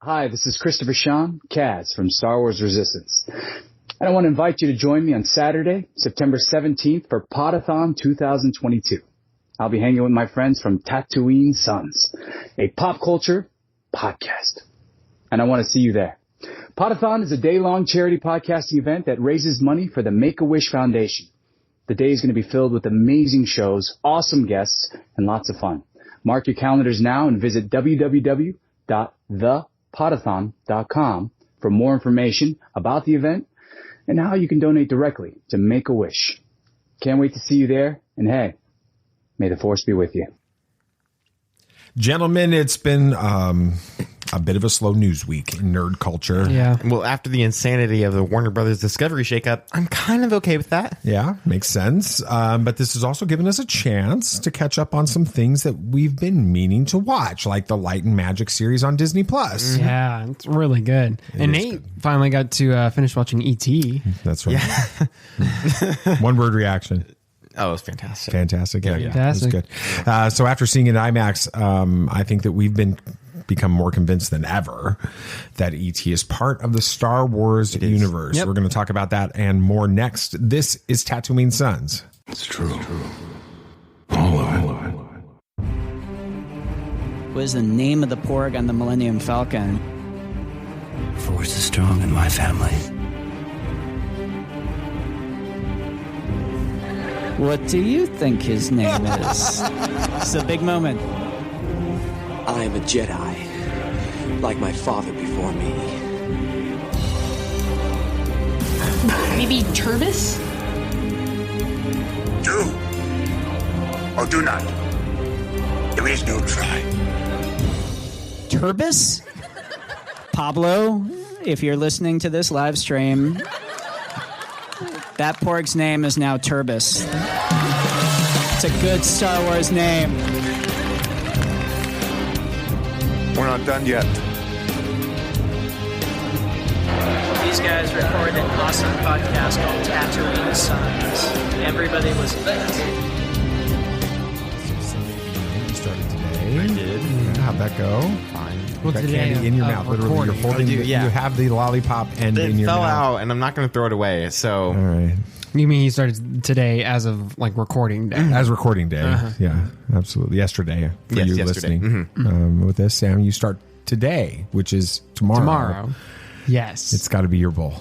Hi, this is Christopher Sean, Kaz from Star Wars Resistance. And I want to invite you to join me on Saturday, September 17th for Podathon 2022. I'll be hanging with my friends from Tatooine Sons, a pop culture podcast. And I want to see you there. Podathon is a day-long charity podcasting event that raises money for the Make-A-Wish Foundation. The day is going to be filled with amazing shows, awesome guests, and lots of fun. Mark your calendars now and visit www.thepodathon.com for more information about the event and how you can donate directly to Make-A-Wish. Can't wait to see you there, and hey, may the Force be with you. Gentlemen, it's been a bit of a slow news week in nerd culture. Yeah. Well, after the insanity of the Warner Brothers Discovery shakeup, I'm kind of okay with that. Yeah, makes sense. But this has also given us a chance to catch up on some things that we've been meaning to watch, like the Light and Magic series on Disney+. Yeah, it's really good. And Nate finally got to finish watching E.T. That's right. Yeah. One word reaction. Oh, it was fantastic. Fantastic. Yeah, fantastic. It was good. So after seeing it in IMAX, I think that we've become more convinced than ever that E.T. is part of the Star Wars universe. Yep. We're going to talk about that and more next. This is Tatooine Sons. It's true. All of it. What is the name of the porg on the Millennium Falcon? Force is strong in my family. What do you think his name is? It's a big moment. I am a Jedi, like my father before me. Maybe Turbis? Do or do not. There is no try. Turbis? Pablo, if you're listening to this live stream, that porg's name is now Turbis. It's a good Star Wars name. We're not done yet. These guys recorded an awesome podcast called Tatooine Sons. Everybody was You started today. I did. How'd that go? Fine. Well, got candy in your mouth. Literally, you're holding. You have the lollipop end in your mouth. It fell out, and I'm not going to throw it away. So, all right. You mean he started today as of like recording day? As recording day. Yeah, absolutely. Yesterday for you yesterday. listening. With this, Sam, you start today, which is tomorrow. Yes. It's got to be your bowl.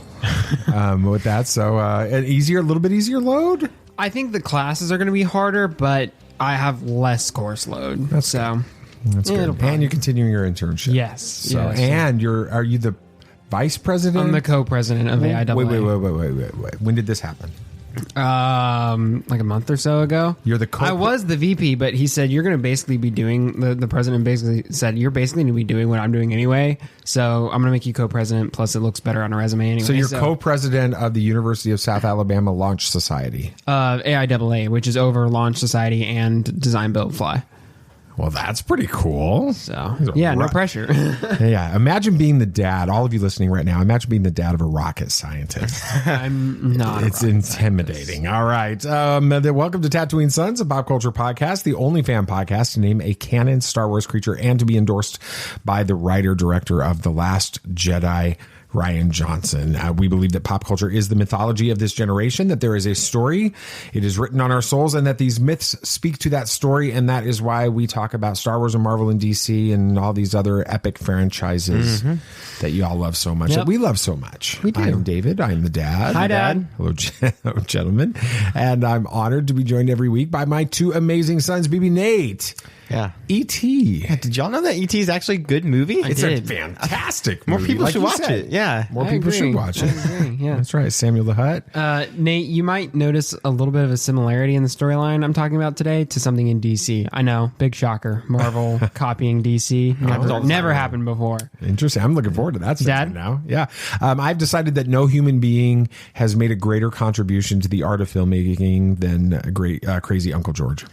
With that, so a little bit easier load. I think the classes are going to be harder, but I have less course load. That's good. And you're continuing your internship. Yes. So and are you the vice president? I'm the co-president of AIAA. Wait. When did this happen? Like a month or so ago. You're the I was the VP, but he said you're going to basically be doing the president basically said you're basically going to be doing what I'm doing anyway. So I'm going to make you co-president. Plus, it looks better on a resume anyway. So you're co-president of the University of South Alabama Launch Society. AIAA, which is over Launch Society and Design Build Fly. Well, that's pretty cool. So, yeah, no pressure. Yeah, imagine being the dad, all of you listening right now, imagine being the dad of a rocket scientist. I'm not. It's intimidating. All right. Welcome to Tatooine Sons, a pop culture podcast, the only fan podcast to name a canon Star Wars creature and to be endorsed by the writer-director of The Last Jedi, Rian Johnson. We believe that pop culture is the mythology of this generation, that there is a story, it is written on our souls, and that these myths speak to that story, and that is why we talk about Star Wars and Marvel and DC and all these other epic franchises that you all love so much, that we love so much. We do. I'm David. I'm the dad. Hi, Dad. Hello, gentlemen. And I'm honored to be joined every week by my two amazing sons, BB Nate. Yeah. E.T. Yeah, did y'all know that E.T. is actually a good movie? It's a fantastic movie. More people should watch it. Yeah. More people should watch it. Yeah. That's right. Samuel the Hutt. Nate, you might notice a little bit of a similarity in the storyline I'm talking about today to something in DC. I know. Big shocker. Marvel copying DC. Never happened before. Interesting. I'm looking forward to that Dad? now. Yeah. I've decided that no human being has made a greater contribution to the art of filmmaking than crazy Uncle George.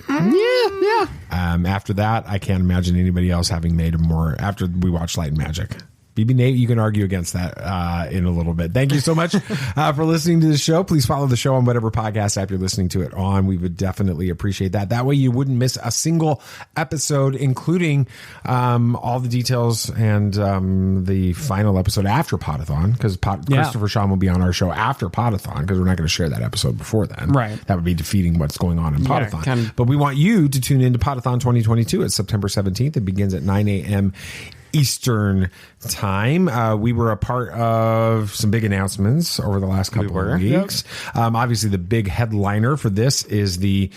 Yeah. After that, I can't imagine anybody else having made a more. After we watched Light and Magic, BB Nate, you can argue against that in a little bit. Thank you so much for listening to the show. Please follow the show on whatever podcast app you're listening to it on. We would definitely appreciate that. That way you wouldn't miss a single episode, including all the details and the final episode after Podathon, because Christopher Sean will be on our show after Podathon, because we're not going to share that episode before then. Right. That would be defeating what's going on in Podathon. But we want you to tune into Podathon 2022. It's September 17th. It begins at 9 a.m. Eastern time. We were a part of some big announcements over the last couple of weeks. Yep. Obviously, the big headliner for this is the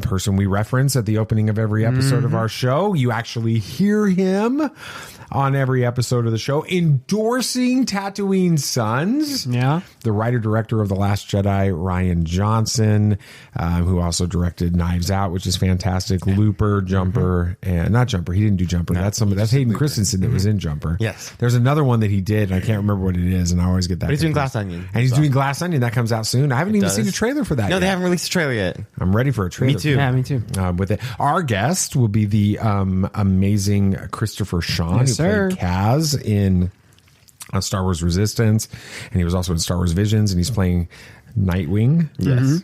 person we reference at the opening of every episode of our show. You actually hear him on every episode of the show endorsing Tatooine Sons. Yeah. The writer-director of The Last Jedi, Rian Johnson, who also directed Knives Out, which is fantastic. Looper, Jumper, and not Jumper. He didn't do Jumper. No, that's Hayden Christensen that was in Jumper. Yes. There's another one that he did, and I can't remember what it is, and I always get that. But he's doing Glass Onion. And he's doing Glass Onion. That comes out soon. I haven't even seen a trailer for that yet. No, they haven't released a trailer yet. I'm ready for a trailer. Me too. Yeah, me too. With it. Our guest will be the amazing Christopher Sean, who played Kaz in Star Wars Resistance, and he was also in Star Wars Visions, and he's playing Nightwing. Yes.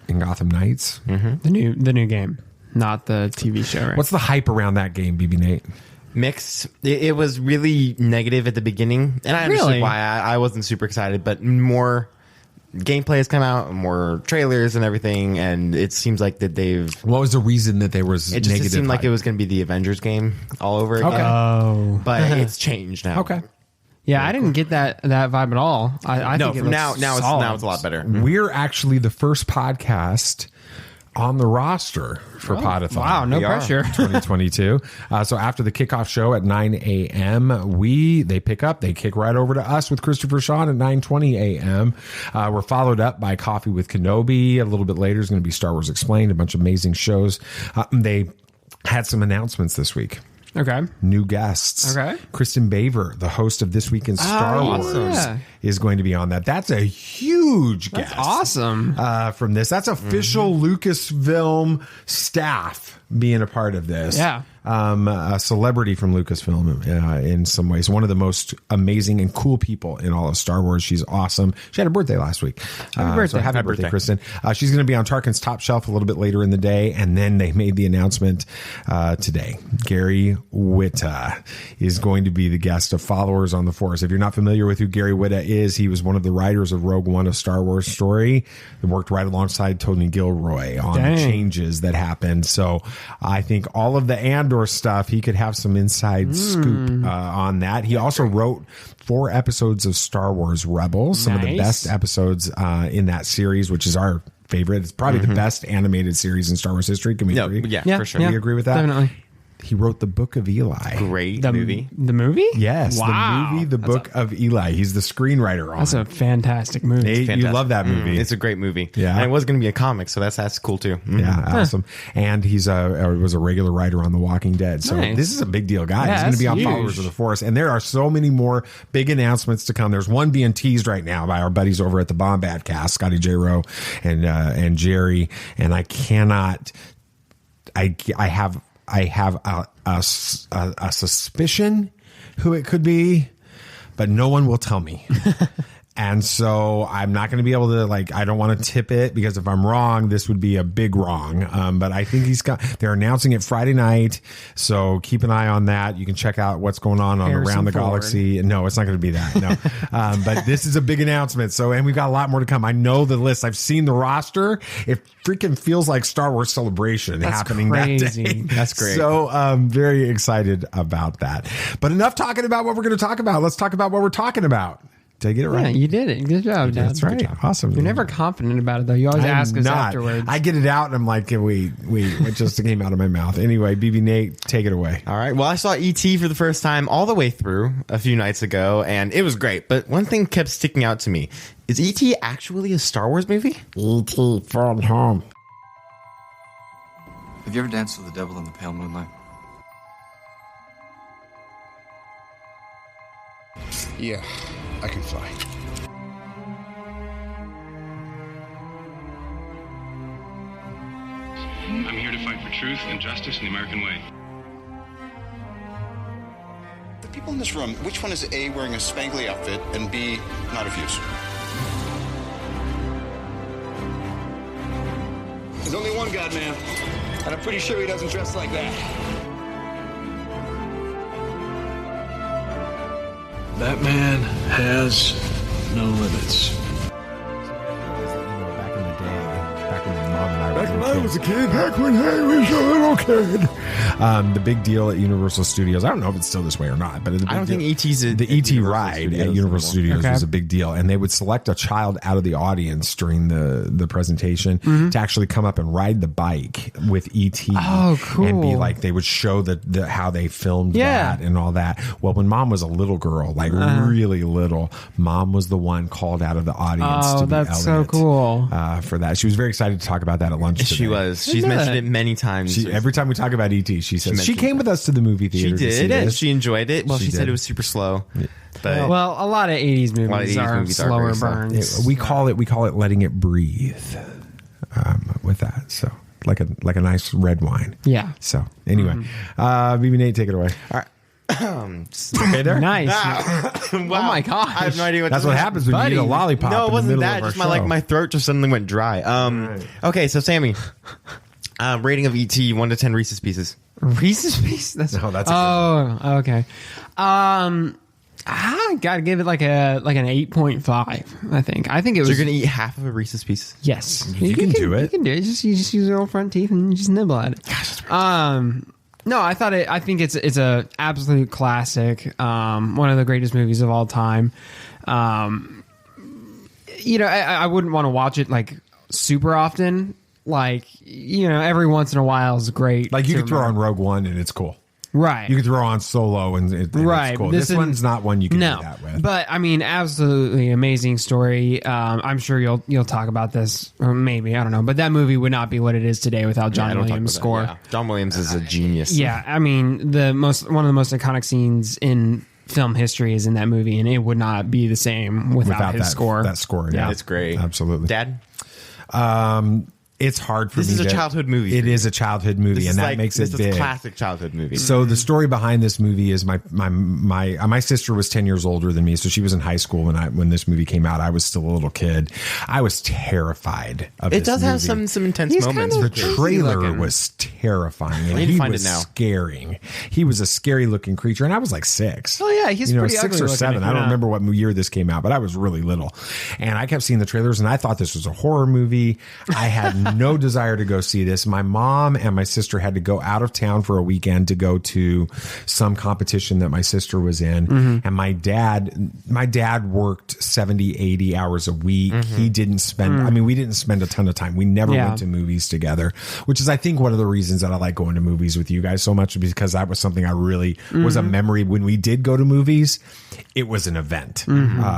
In Gotham Knights. The new game, not the TV show. Right? What's the hype around that game, BB Nate? Mixed. It was really negative at the beginning, and I understood why. I wasn't super excited, but more gameplay has come out, more trailers and everything, and it seems like that they've... What was the reason that there was negative? It seemed like it was going to be the Avengers game all over again. Okay. Oh. But it's changed now. Okay. Yeah, I didn't get that vibe at all. I think it now it's a lot better. We're actually the first podcast on the roster for Podathon. Wow, no pressure. 2022. So after the kickoff show at 9 a.m., they kick right over to us with Christopher Sean at 9:20 a.m. We're followed up by Coffee with Kenobi. A little bit later is going to be Star Wars Explained, a bunch of amazing shows. They had some announcements this week. Okay. New guests. Okay. Kristen Baver, the host of This Week in Star Wars, is going to be on that. That's a huge guest. That's awesome. From this. That's official Lucasfilm staff being a part of this. Yeah. A celebrity from Lucasfilm in some ways. One of the most amazing and cool people in all of Star Wars. She's awesome. She had a birthday last week. Happy birthday. So happy birthday, Kristen. She's going to be on Tarkin's Top Shelf a little bit later in the day. And then they made the announcement today. Gary Whitta is going to be the guest of Followers on the Force. If you're not familiar with who Gary Whitta is, he was one of the writers of Rogue One, A Star Wars Story. He worked right alongside Tony Gilroy on the changes that happened. So I think all of the Andor stuff, he could have some inside scoop on that. He also wrote 4 episodes of Star Wars Rebels, some of the best episodes in that series, which is our favorite. It's probably the best animated series in Star Wars history. Can we agree? Yeah, for sure. Do you agree with that? Definitely. He wrote The Book of Eli. Great The movie. The movie? Yes, Wow. the movie, The Book of Eli. He's the screenwriter on That's a fantastic movie. Nate, Fantastic. you love that movie. It's a great movie. Yeah. And it was going to be a comic, so that's cool too. Yeah, awesome. And he's was a regular writer on The Walking Dead. So Nice. this is a big deal, guys. Yeah, He's going to be on that's Followers huge. of the Force. And there are so many more big announcements to come. There's one being teased right now by our buddies over at the Bombad Cast, Scotty J. Rowe and Jerry. And I cannot... I have a suspicion who it could be, but no one will tell me. And so I'm not going to be able to, I don't want to tip it, because if I'm wrong, this would be a big wrong. But I think they're announcing it Friday night. So keep an eye on that. You can check out what's going on Harrison Around the Ford. Galaxy. No, it's not going to be that. No. But this is a big announcement. So, and we've got a lot more to come. I know the list. I've seen the roster. It freaking feels like Star Wars Celebration happening crazy. that day. That's great. So I'm very excited about that. But enough talking about what we're going to talk about. Let's talk about what we're talking about. Did I get it Yeah, right? you did it. Good job, Dad. That's right. Awesome. You're never confident about it, though. You always ask us afterwards. I get it out and I'm like, wait, it just came out of my mouth. Anyway, BB Nate, take it away. All right. Well, I saw E.T. for the first time all the way through a few nights ago, and it was great. But one thing kept sticking out to me. Is E.T. actually a Star Wars movie? E.T. from home. Have you ever danced with the devil in the pale moonlight? Yeah, I can fly. I'm here to fight for truth and justice in the American way. People in this room, which one is A, wearing a spangly outfit, and B, not of use? There's only one God, man. And I'm pretty sure he doesn't dress like that. That man has no limits. Back when I was a kid. Back when I was a little kid. The big deal at Universal Studios. I don't know if it's still this way or not, but I don't think ET's the ET ride at Universal Studios was a big deal, and they would select a child out of the audience during the presentation to actually come up and ride the bike with ET. Oh, cool! And be like, they would show the how they filmed that and all that. Well, when Mom was a little girl, like really little, Mom was the one called out of the audience. To be that's Elliot, so cool for that. She was very excited to talk about that at lunch today. She was. She's mentioned it many times. Every time we talk about ET, she says she came with us to the movie theater. She did. She enjoyed it. Well, she said it was super slow. But well, a lot of 80s movies are slower burns. We call it letting it breathe. With that, so like a nice red wine. Yeah. So anyway, BB Nate, take it away. All right. Okay, there. Nice. Wow. Oh my god! I have no idea That's what happens when you eat a lollipop. No, it wasn't in the that. Just my throat just suddenly went dry. Okay, so Sammy, rating of ET 1 to 10 Reese's Pieces. Reese's Pieces. That's okay. I gotta give it like an 8.5. I think it was. So you're gonna eat half of a Reese's Piece? Yes, you can do it. You can do it. You just use your old front teeth and just nibble at it. No, I think it's a absolute classic. One of the greatest movies of all time. I wouldn't want to watch it like super often. Like, every once in a while is great. Like you could throw on Rogue One and it's cool. Right. You could throw on Solo and it's cool. This one's not one you can do that with. But I mean, absolutely amazing story. I'm sure you'll talk about this, or maybe, I don't know. But that movie would not be what it is today without John Williams' score. Yeah. John Williams is a genius. Yeah, I mean, one of the most iconic scenes in film history is in that movie, and it would not be the same without his score. That score, yeah. It's great. Absolutely. Dad? It's hard for me. This is a childhood movie. It is a childhood movie, and that makes it big. This is a classic childhood movie. So the story behind this movie is my sister was 10 years older than me, so she was in high school when this movie came out. I was still a little kid. I was terrified of this movie. It does have some intense moments. The trailer was terrifying, and he was scaring. He was a scary looking creature, and I was like 6. Oh yeah, he's pretty 6 or 7. I don't remember what year this came out, but I was really little, and I kept seeing the trailers, and I thought this was a horror movie. I had no desire to go see this. My mom and my sister had to go out of town for a weekend to go to some competition that my sister was in. And my dad worked 70, 80 hours a week. He didn't spend, we didn't spend a ton of time. We never went to movies together, which is, I think, one of the reasons that I like going to movies with you guys so much, because that was something I really was a memory. When we did go to movies, it was an event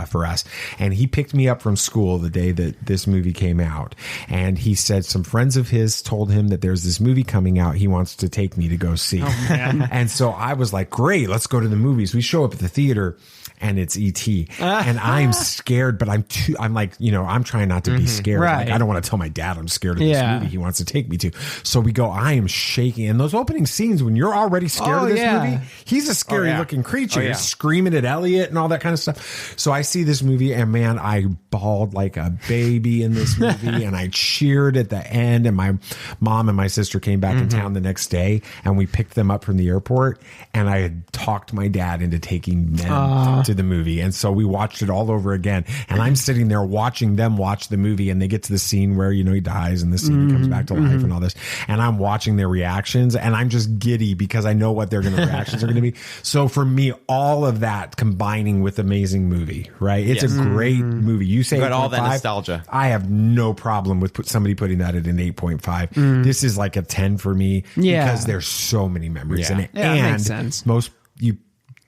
for us. And he picked me up from school the day that this movie came out. And he said some friends of his told him that there's this movie coming out he wants to take me to go see. And so I was like, great, let's go to the movies. We show up at the theater and it's E.T. And I'm scared, but I'm like, I'm trying not to be scared. Right. Like, I don't want to tell my dad I'm scared of this movie he wants to take me to. So we go, I am shaking. And those opening scenes when you're already scared of this movie, he's a scary looking creature. He's screaming at Elliot and all that kind of stuff. So I see this movie and man, I bawled like a baby in this movie and I cheered at the end, and my mom and my sister came back in town the next day and we picked them up from the airport, and I had talked my dad into taking them to the movie. And so we watched it all over again, and I'm sitting there watching them watch the movie, and they get to the scene where he dies and the scene comes back to life and all this, and I'm watching their reactions and I'm just giddy because I know what their reactions are going to be. So for me, all of that combining with amazing movie, right? It's a great movie. You say all that nostalgia. I have no problem with somebody putting that at an 8.5. This is like a 10 for me because there's so many memories in it. Yeah, and that makes sense. most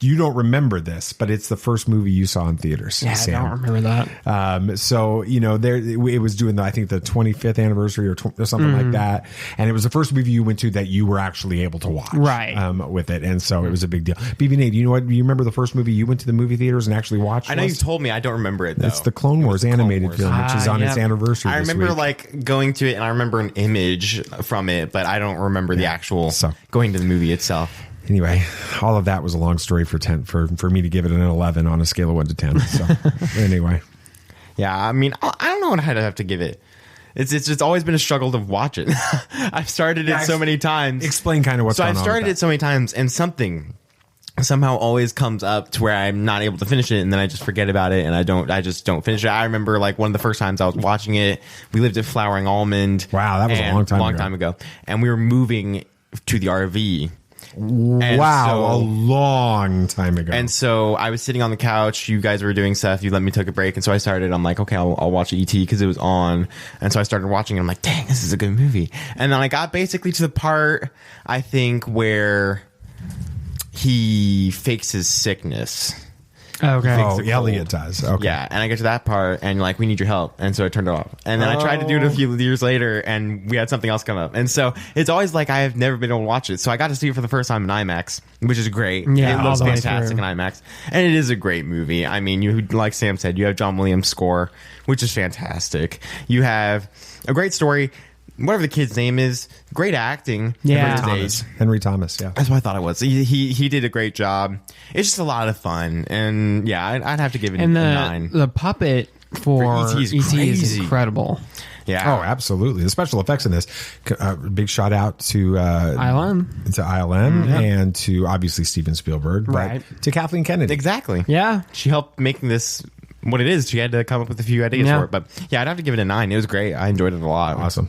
you don't remember this, but it's the first movie you saw in theaters. Yeah, Sam. I don't remember that. So it was doing I think the 25th anniversary or something like that, and it was the first movie you went to that you were actually able to watch, right? With it, and so it was a big deal. BB Nate, do you remember the first movie you went to the movie theaters and actually watched? I know you told me. I don't remember it though. It's the Clone Wars animated film, which is on its anniversary. I remember like going to it, and I remember an image from it, but I don't remember the actual going to the movie itself. Anyway, all of that was a long story for me to give it an 11 on a scale of 1 to 10. So anyway. Yeah, I mean, I don't know what I'd have to give it. It's always been a struggle to watch it. I've started it so many times. Explain kind of what's going on. So I've started it so many times, and something somehow always comes up to where I'm not able to finish it, and then I just forget about it, and I just don't finish it. I remember like one of the first times I was watching it, we lived at Flowering Almond. Wow, that was a long time ago. And we were moving to the RV. Wow, a long time ago. And so I was sitting on the couch. You guys were doing stuff. You let me take a break. And so I started. I'm like, okay, I'll watch E.T. because it was on. And so I started watching. And I'm like, dang, this is a good movie. And then I got basically to the part, I think, where he fakes his sickness. Okay. Oh, Elliot does. Okay. Yeah, and I get to that part, and you're like, we need your help. And so I turned it off. And then I tried to do it a few years later, and we had something else come up. And so it's always like I have never been able to watch it. So I got to see it for the first time in IMAX, which is great. Yeah, it looks fantastic in IMAX. And it is a great movie. I mean, you like Sam said, you have John Williams' score, which is fantastic. You have a great story. Whatever the kid's name is, great acting. Yeah, Henry Thomas. Yeah, that's what I thought it was. He did a great job. It's just a lot of fun, and yeah, I'd have to give it a 9. The puppet for E.T. is incredible. Yeah. Oh, absolutely. The special effects in this. Big shout out to ILM and to obviously Steven Spielberg, but to Kathleen Kennedy. Exactly. Yeah, she helped making this what it is. She had to come up with a few ideas for it, but yeah, I'd have to give it a 9. It was great. I enjoyed it a lot. Awesome.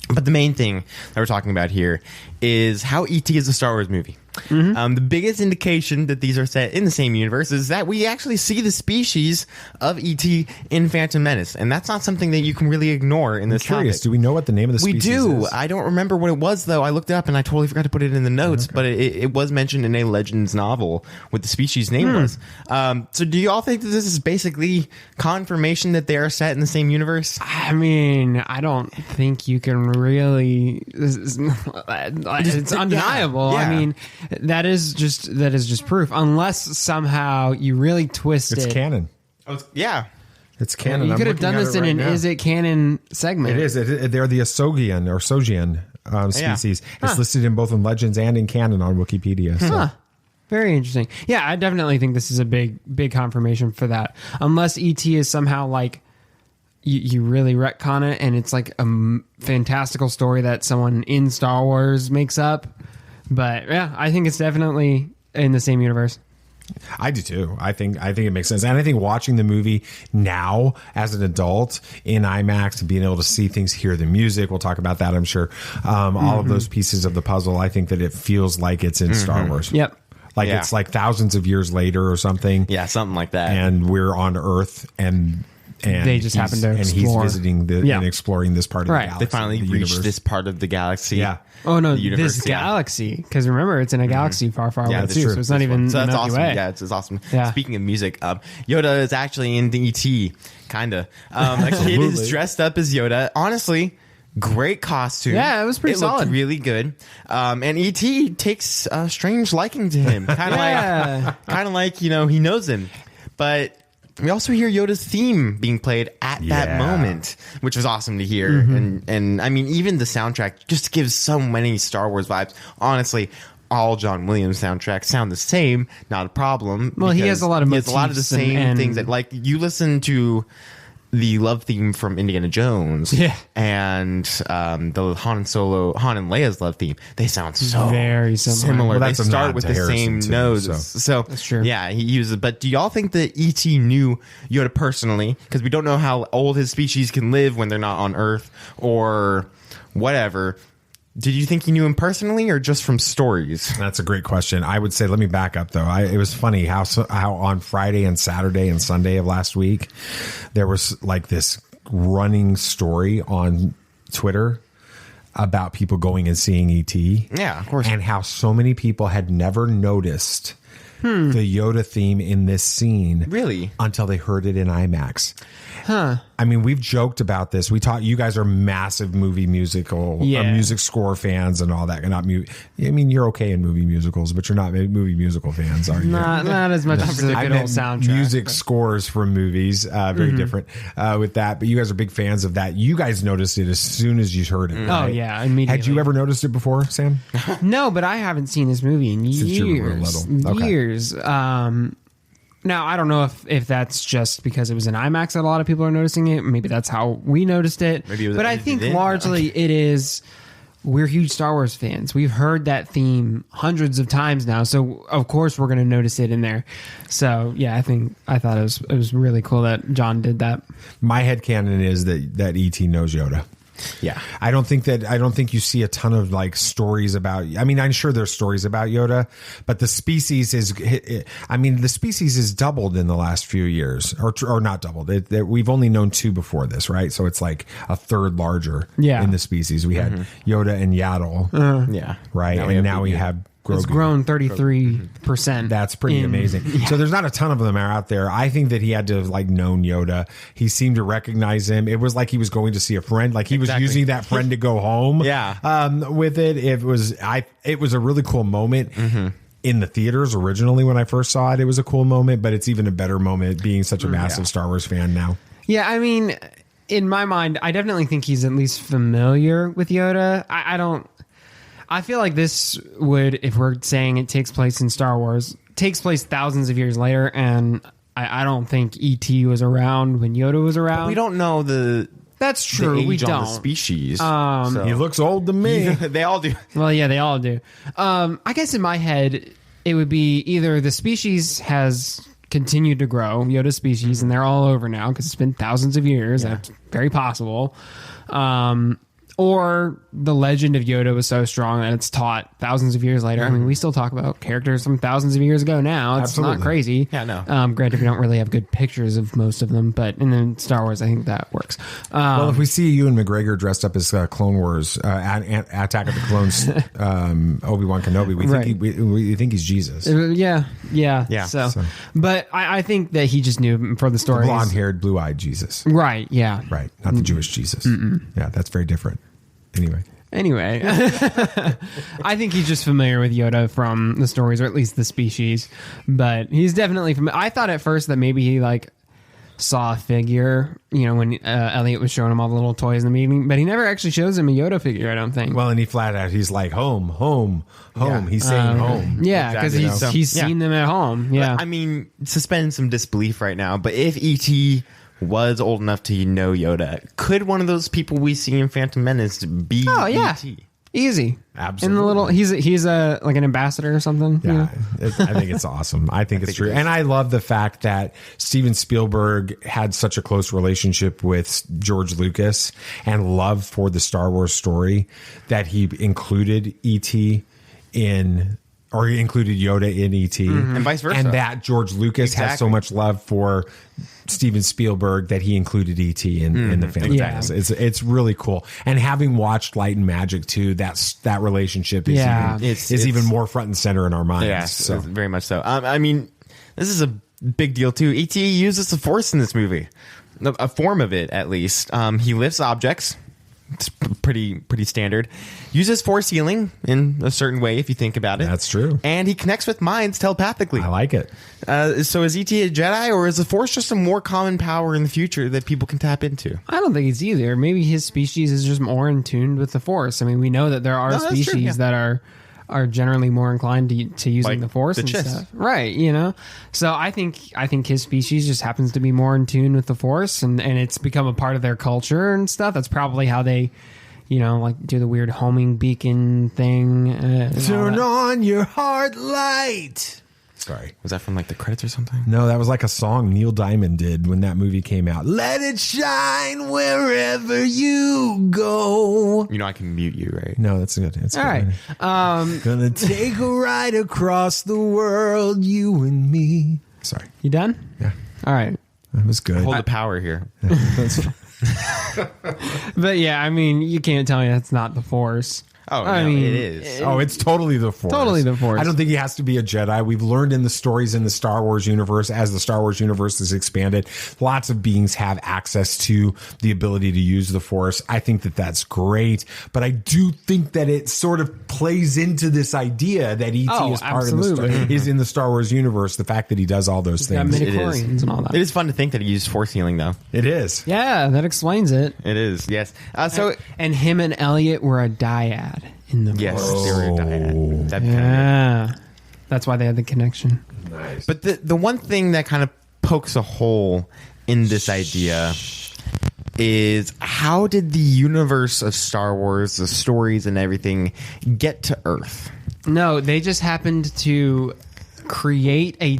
But the main thing that we're talking about here is how E.T. is a Star Wars movie. Mm-hmm. The biggest indication that these are set in the same universe is that we actually see the species of E.T. in Phantom Menace. And that's not something that you can really ignore in this topic. Do we know what the name of the species is? We do. I don't remember what it was, though. I looked it up and I totally forgot to put it in the notes. Okay. But it was mentioned in a Legends novel what the species name was. So do you all think that this is basically confirmation that they are set in the same universe? I mean, I don't think you can really... It's undeniable. Yeah. I mean... That is just proof, unless somehow you really twist it. It's canon. Yeah. It's canon. You could have done this in an Is It Canon segment. It is. They're the Asogian or Sogian species. Yeah. It's listed in both in Legends and in canon on Wikipedia. So. Very interesting. Yeah, I definitely think this is a big confirmation for that. Unless E.T. is somehow like... You really retcon it and it's like a fantastical story that someone in Star Wars makes up. But yeah, I think it's definitely in the same universe. I do too. I think it makes sense. And I think watching the movie now as an adult in IMAX and being able to see things, hear the music, we'll talk about that, I'm sure. All of those pieces of the puzzle, I think that it feels like it's in Star Wars. Yep. Like it's like thousands of years later or something. Yeah, something like that. And we're on Earth and they just happen to explore. And he's visiting and exploring this part of the galaxy. They finally reached this part of the galaxy. Yeah. Oh no, this galaxy. Because remember, it's in a galaxy far, far away too. So it's not even. So that's awesome. Way. Yeah, it's awesome. Yeah. Speaking of music, Yoda is actually in the E.T. Kinda. A kid is dressed up as Yoda. Honestly, great costume. Yeah, it was pretty solid. Looked really good. And E.T. takes a strange liking to him. Kind of like he knows him, but. We also hear Yoda's theme being played at that moment, which was awesome to hear. And I mean, even the soundtrack just gives so many Star Wars vibes. Honestly, all John Williams soundtracks sound the same. Not a problem. Well, he has a lot of motifs. He has a lot of the same things that, like, you listen to the love theme from Indiana Jones and the Han and Leia's love theme, they sound so very similar. Well, they start with the same notes. So that's true. Yeah, he uses. But do y'all think that E.T. knew Yoda personally? Because we don't know how old his species can live when they're not on Earth or whatever. Did you think he knew him personally or just from stories? That's a great question. I would say, let me back up though. It was funny how on Friday and Saturday and Sunday of last week, there was like this running story on Twitter about people going and seeing E.T. Yeah, of course. And how so many people had never noticed the Yoda theme in this scene. Really? Until they heard it in IMAX. Huh. I mean, we've joked about this. We taught you guys are massive music score fans and all that. Not I mean, you're okay in movie musicals, but you're not movie musical fans, are you? Not as much as a good old soundtrack. Music scores from movies, very different with that. But you guys are big fans of that. You guys noticed it as soon as you heard it. Right? Oh yeah, immediately. Had you ever noticed it before, Sam? No, but I haven't seen this movie in Since you were little. Okay. Years. Now, I don't know if that's just because it was in IMAX that a lot of people are noticing it. Maybe that's how we noticed it. But I think largely it is, we're huge Star Wars fans. We've heard that theme hundreds of times now. So, of course, we're going to notice it in there. So, yeah, I thought it was really cool that John did that. My headcanon is that E.T. knows Yoda. Yeah. I don't think you see a ton of like stories about, I mean, I'm sure there's stories about Yoda, but the species is doubled in the last few years or not doubled. We've only known 2 before this, right? So it's like a third larger in the species. We had Yoda and Yaddle. Yeah. Right. Now we have Grogu. It's grown 33%. That's pretty amazing. Yeah. So there's not a ton of them out there. I think that he had to have like known Yoda. He seemed to recognize him. It was like he was going to see a friend. Like he was using that friend to go home. With it. It was a really cool moment. In the theaters originally when I first saw it, it was a cool moment, but it's even a better moment being such a massive Star Wars fan now. Yeah, I mean, in my mind, I definitely think he's at least familiar with Yoda. I feel like this would, if we're saying it takes place in Star Wars, takes place thousands of years later, and I don't think E.T. was around when Yoda was around. But we don't know That's true. The age we don't. On the species. So. He looks old to me. They all do. Well, yeah, they all do. I guess in my head, it would be either the species has continued to grow, Yoda's species, and they're all over now because it's been thousands of years. Yeah. That's very possible. Or the legend of Yoda was so strong that it's taught thousands of years later. I mean, we still talk about characters from thousands of years ago now. It's not crazy. Yeah, no. Granted, we don't really have good pictures of most of them, but in the Star Wars, I think that works. Well, if we see Ewan McGregor dressed up as Clone Wars, Attack of the Clones, Obi-Wan Kenobi, we think he's Jesus. Yeah. So. But I think that he just knew for the story. Blonde-haired, blue-eyed Jesus. Right, yeah. Right, not the Jewish Jesus. Yeah, that's very different. Anyway, I think he's just familiar with Yoda from the stories, or at least the species. But he's definitely familiar. I thought at first that maybe he saw a figure, when Elliot was showing him all the little toys in the meeting, but he never actually shows him a Yoda figure, I don't think. Well, and he flat out, he's like, home. Yeah. He's saying home. Yeah, because he's seen them at home. Yeah. I mean, suspend some disbelief right now, but if E.T. was old enough to know Yoda, could one of those people we see in Phantom Menace be E.T.? Easy. Absolutely. In the little, he's a like an ambassador or something. Yeah, I think it's awesome. I think it's true. And I love the fact that Steven Spielberg had such a close relationship with George Lucas and love for the Star Wars story that he included E.T. or he included Yoda in E.T. And vice versa. And that George Lucas has so much love for Steven Spielberg that he included E.T. in the Phantom Menace. It's really cool. And having watched Light and Magic too, that relationship is even more front and center in our minds. Yes, so. Very much so. I mean, this is a big deal too. E.T. uses the Force in this movie, a form of it at least. He lifts objects. It's pretty standard. Uses force healing in a certain way, if you think about it. That's true. And he connects with minds telepathically. I like it. So is E.T. a Jedi, or is the Force just a more common power in the future that people can tap into? I don't think it's either. Maybe his species is just more in tune with the Force. I mean, we know that there are species that are generally more inclined to using the Force and stuff. Right, So I think his species just happens to be more in tune with the Force, and it's become a part of their culture and stuff. That's probably how they, do the weird homing beacon thing. Turn on your heart light. Sorry. Was that from the credits or something? No, that was like a song Neil Diamond did when that movie came out. Let it shine wherever you go. I can mute you, right? No, that's good. That's all right. Gonna take a ride across the world, you and me. Sorry. You done? Yeah. All right. That was good. Hold the power here. But yeah, I mean, you can't tell me that's not the Force. Oh, I no, mean, it is. Oh, it's totally the Force. Totally the Force. I don't think he has to be a Jedi. We've learned in the stories in the Star Wars universe, as the Star Wars universe has expanded, lots of beings have access to the ability to use the Force. I think that that's great, but I do think that it sort of plays into this idea that E.T. is part of is in the Star Wars universe. The fact that he does all those things. Got midichlorians and all that. It is fun to think that he used Force healing, though. It is. Yeah, that explains it. It is. Yes. And him and Elliot were a dyad in the Yes, Force. they were a dyad. Yeah, that's why they had the connection. Nice. But the one thing that kind of pokes a hole in this idea is, how did the universe of Star Wars, the stories and everything, get to Earth? No, they just happened to create a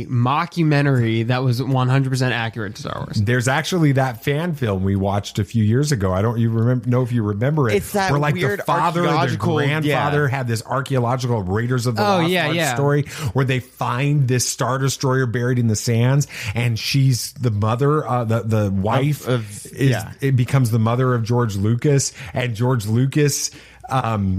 mockumentary that was 100% accurate to Star Wars. There's actually that fan film we watched a few years ago. I don't know if you remember it. It's that where like weird the father or the grandfather yeah. had this archaeological Raiders of the Lost Ark story where they find this Star Destroyer buried in the sands, and she's the mother, the wife it becomes the mother of George Lucas, and George Lucas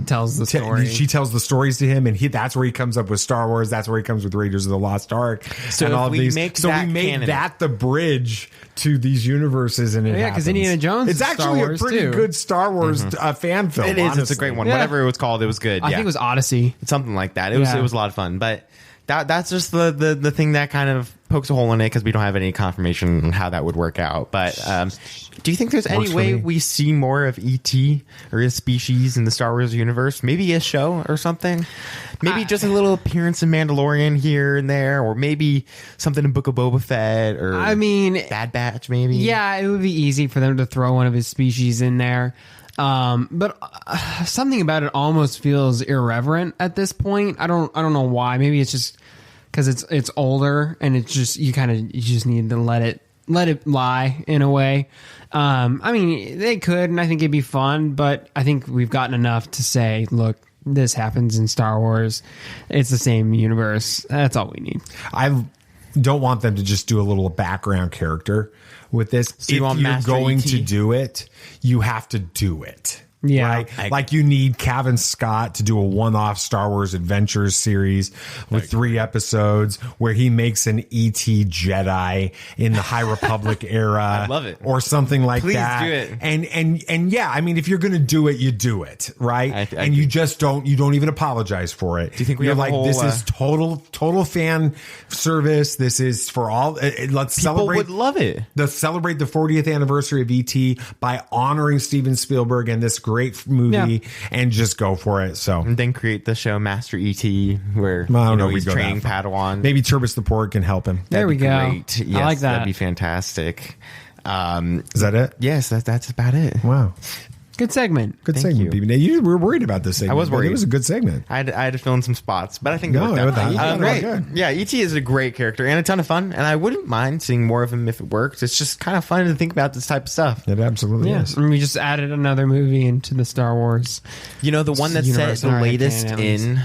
tells the story. She tells the stories to him, and that's where he comes up with Star Wars. That's where he comes with Raiders of the Lost Ark. So and all of these. Make so we made that the bridge to these universes, and because Indiana Jones. It's actually a pretty good Star Wars fan film. It is. Honestly. It's a great one. Yeah. Whatever it was called, it was good. I think it was Odyssey, something like that. It was a lot of fun, but. That's just the thing that kind of pokes a hole in it, because we don't have any confirmation on how that would work out. But do you think there's any way we see more of E.T. or his species in the Star Wars universe? Maybe a show or something? Maybe just a little appearance in Mandalorian here and there, or maybe something in Book of Boba Fett, or Bad Batch maybe? Yeah, it would be easy for them to throw one of his species in there. But something about it almost feels irreverent at this point. I don't know why. Maybe it's just because it's older, and it's just you just need to let it lie in a way. I mean, they could, and I think it'd be fun, but I think we've gotten enough to say, look, this happens in Star Wars. It's the same universe. That's all we need. I don't want them to just do a little background character with this. So if you're going to do it, you have to do it. Yeah. Right? Like you need Kevin Scott to do a one-off Star Wars Adventures series with 3 episodes where he makes an E.T. Jedi in the High Republic era. I love it. Or something like Please that. do it. And yeah, I mean, if you're going to do it, you do it, right? And you just don't even apologize for it. Do you think you're have like, a whole, this is total fan service. This is for all. Let's celebrate. People would love it. Let's celebrate the 40th anniversary of E.T. by honoring Steven Spielberg and this great movie, and just go for it. So, and then create the show Master E.T. where he's training Padawan. Maybe Turbis the Porg can help him. There we go. Great. Yes, I like that. That'd be fantastic. Is that it? Yes, that's about it. Wow. Good segment. Good segment. You were worried about this segment. I was worried. It was a good segment. I had to fill in some spots, but I think great. Yeah, E.T. is a great character and a ton of fun, and I wouldn't mind seeing more of him if it works. It's just kind of fun to think about this type of stuff. It absolutely is. And we just added another movie into the Star Wars. The one that's set the latest in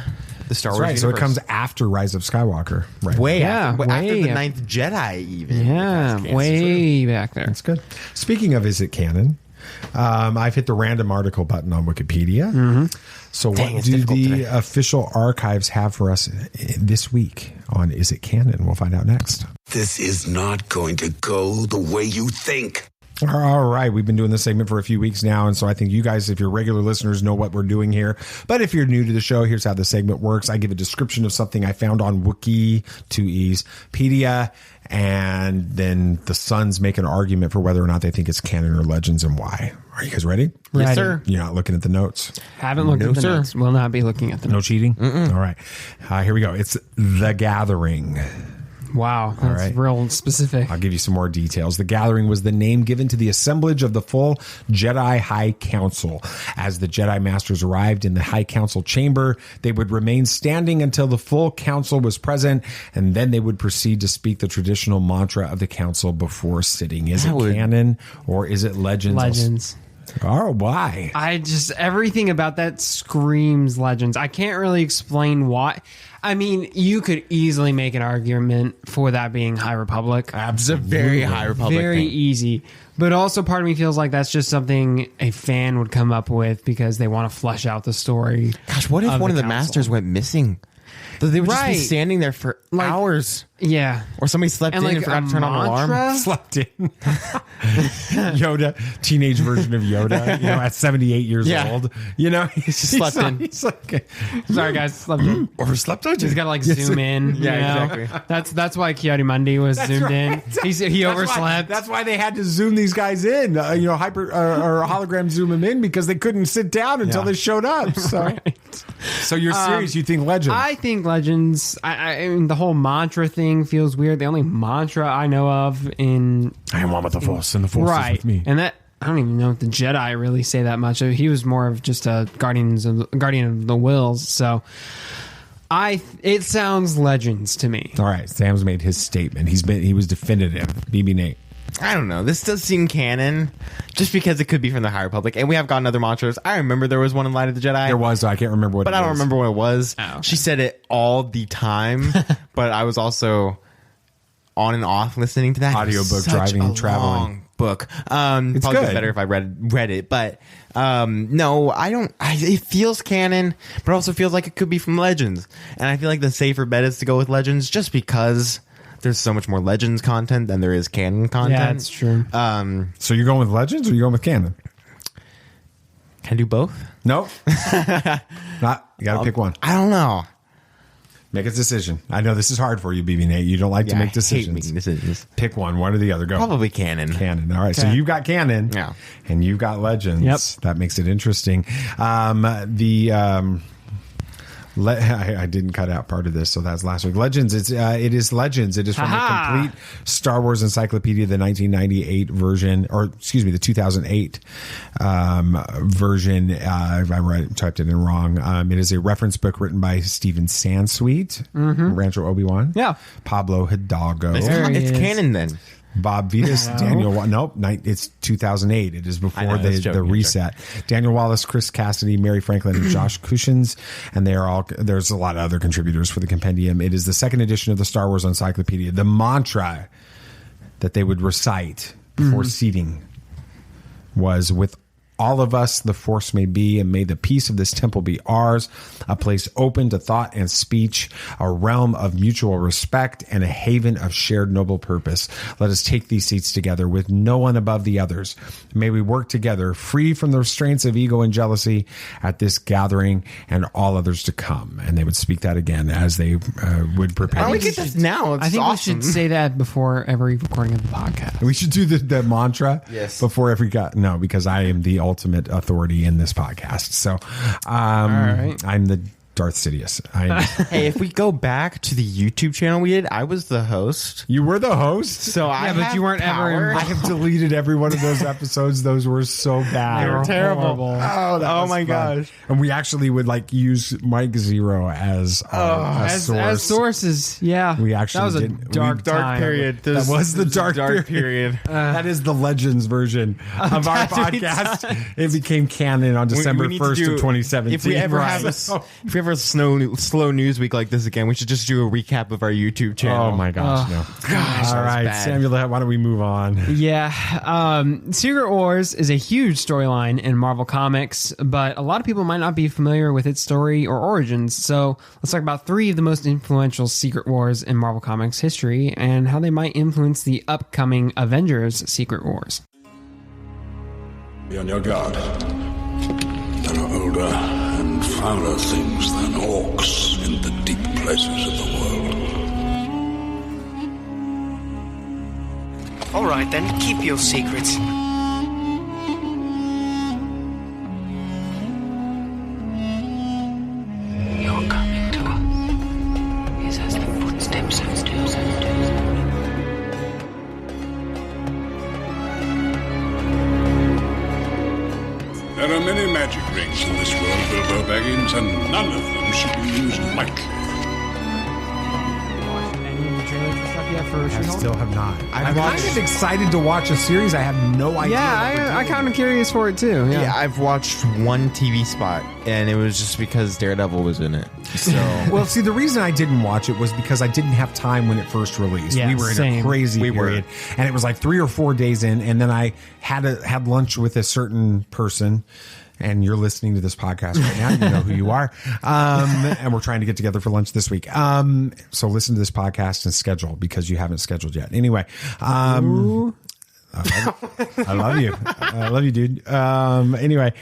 the Star Wars universe. So it comes after Rise of Skywalker. Right. Way after the Ninth Jedi, even. Yeah, way back there. That's good. Speaking of, is it canon? I've hit the random article button on Wikipedia. Mm-hmm. So what do the official archives have for us this week on Is It Canon? We'll find out next. This is not going to go the way you think. All right. We've been doing this segment for a few weeks now, and so I think you guys, if you're regular listeners, know what we're doing here. But if you're new to the show, here's how the segment works. I give a description of something I found on Wiki, 2E's, and then the Sons make an argument for whether or not they think it's canon or legends and why. Are you guys ready? Yes, sir. You're not looking at the notes? Haven't looked at the notes. Will not be looking at the notes. No cheating? All right. Here we go. It's The Gathering. Wow, that's real specific. I'll give you some more details. The Gathering was the name given to the assemblage of the full Jedi High Council. As the Jedi Masters arrived in the High Council chamber, they would remain standing until the full council was present, and then they would proceed to speak the traditional mantra of the council before sitting. Is it canon or is it legends? Legends. Oh, why? Everything about that screams Legends. I can't really explain why. I mean, you could easily make an argument for that being High Republic. Absolutely. Very High Republic. Very easy. But also part of me feels like that's just something a fan would come up with because they want to flesh out the story. Gosh, what if one of the masters went missing? They would just be standing there for hours. Yeah. Or somebody slept in and forgot to turn on the alarm. Slept in. Yoda, teenage version of Yoda, at 78 years old. He's just slept in. He's like, sorry guys, slept in. Overslept on you. He's got to zoom in. Exactly. That's why Ki-Adi-Mundi was zoomed in. He overslept. That's why they had to zoom these guys in, hyper or hologram zoom them in because they couldn't sit down until they showed up. So, so you're serious? You think Legends? I think Legends. I mean, the whole mantra thing feels weird. The only mantra I know of in I am one with the Force, and the Force is with me. And that I don't even know if the Jedi really say that much. He was more of just a guardian of the Wills. So it sounds Legends to me. All right, Sam's made his statement. He was definitive. BB Nate. I don't know. This does seem canon, just because it could be from the High Republic, and we have gotten other mantras. I remember there was one in Light of the Jedi. There was. I can't remember what. But I don't remember what it was. Oh, okay. She said it all the time, but I was also on and off listening to that audiobook, driving, traveling. Long book. It's probably good. Be better if I read it, but no, I don't. It feels canon, but also feels like it could be from Legends, and I feel like the safer bet is to go with Legends, just because there's so much more Legends content than there is canon content. Yeah, that's true. So you're going with Legends or you're going with canon? Can I do both? Nope. Not. You got to pick one. I don't know. Make a decision. I know this is hard for you, BB Nate. You don't like to make decisions. I hate making decisions. Pick one or the other. Go. Probably canon. Canon. All right. So you've got canon. Yeah. And you've got Legends. Yep. That makes it interesting. I didn't cut out part of this, so that's last week. Legends. It is Legends. It is from the complete Star Wars Encyclopedia, the 1998 version, or excuse me, the 2008 version. I typed it in wrong. It is a reference book written by Steven Sansweet, Rancho Obi-Wan. Yeah. Pablo Hidalgo. It's canon then. Bob Vitas, Daniel. It's 2008. It is before the reset. Daniel Wallace, Chris Cassidy, Mary Franklin, and Josh Cushins, and they are all. There's a lot of other contributors for the compendium. It is the second edition of the Star Wars Encyclopedia. The mantra that they would recite before seating was, "With all of us the Force may be, and may the peace of this temple be ours, a place open to thought and speech, a realm of mutual respect, and a haven of shared noble purpose. Let us take these seats together with no one above the others. May we work together, free from the restraints of ego and jealousy, at this gathering and all others to come." And they would speak that again as they would prepare. Why don't we get this now? I think we should say that before every recording of the podcast. We should do the mantra before every no, because I am the ultimate authority in this podcast. So all right. I'm the Darth Sidious. Hey, if we go back to the YouTube channel we did, I was the host. You were the host? So but you weren't ever. I have deleted every one of those episodes. Those were so bad. They were terrible. Oh my gosh. And we actually would use Mike Zero as source. As sources. Yeah. We actually that was a dark period. That was the dark period. That is the Legends version of our podcast. It became canon on December 1st of 2017. If we ever have a slow news week like this again, we should just do a recap of our YouTube channel. Oh my gosh, no. Gosh, all right, Samuel, why don't we move on? Yeah. Secret Wars is a huge storyline in Marvel Comics, but a lot of people might not be familiar with its story or origins. So let's talk about 3 of the most influential Secret Wars in Marvel Comics history and how they might influence the upcoming Avengers Secret Wars. Be on your guard. There are older and fouler things than orcs in the deep places of the world. All right, then, keep your secrets. Your coming to us is as the footsteps of do's. There are many magic rings in this world, Bilbo Baggins, and none of them should be used lightly. Any of the trailers and stuff up yet for I She-Hulk? still have not. I'm kind of excited to watch a series. I have no idea. Yeah, I kind of curious for it too. Yeah, I've watched one TV spot, and it was just because Daredevil was in it. So, well, see, the reason I didn't watch it was because I didn't have time when it first released. Yeah, we were in a crazy period, and it was like 3 or 4 days in, and then I had lunch with a certain person. And you're listening to this podcast right now. You know who you are. And we're trying to get together for lunch this week. So listen to this podcast and schedule because you haven't scheduled yet. Anyway, I love you. I love you, dude. Anyway,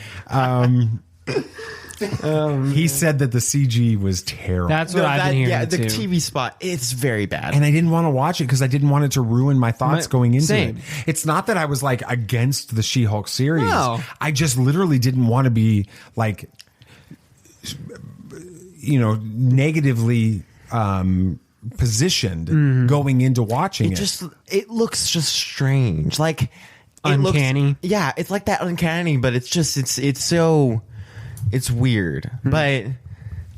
he said that the CG was terrible. That's what I've been hearing. Yeah, the too. TV spot, it's very bad. And I didn't want to watch it because I didn't want it to ruin my thoughts going into same. it. It's not that I was like against the She-Hulk series. No. I just literally didn't want to be like, negatively positioned going into watching it. It looks just strange. Like uncanny. It's like that uncanny, but it's just it's weird. But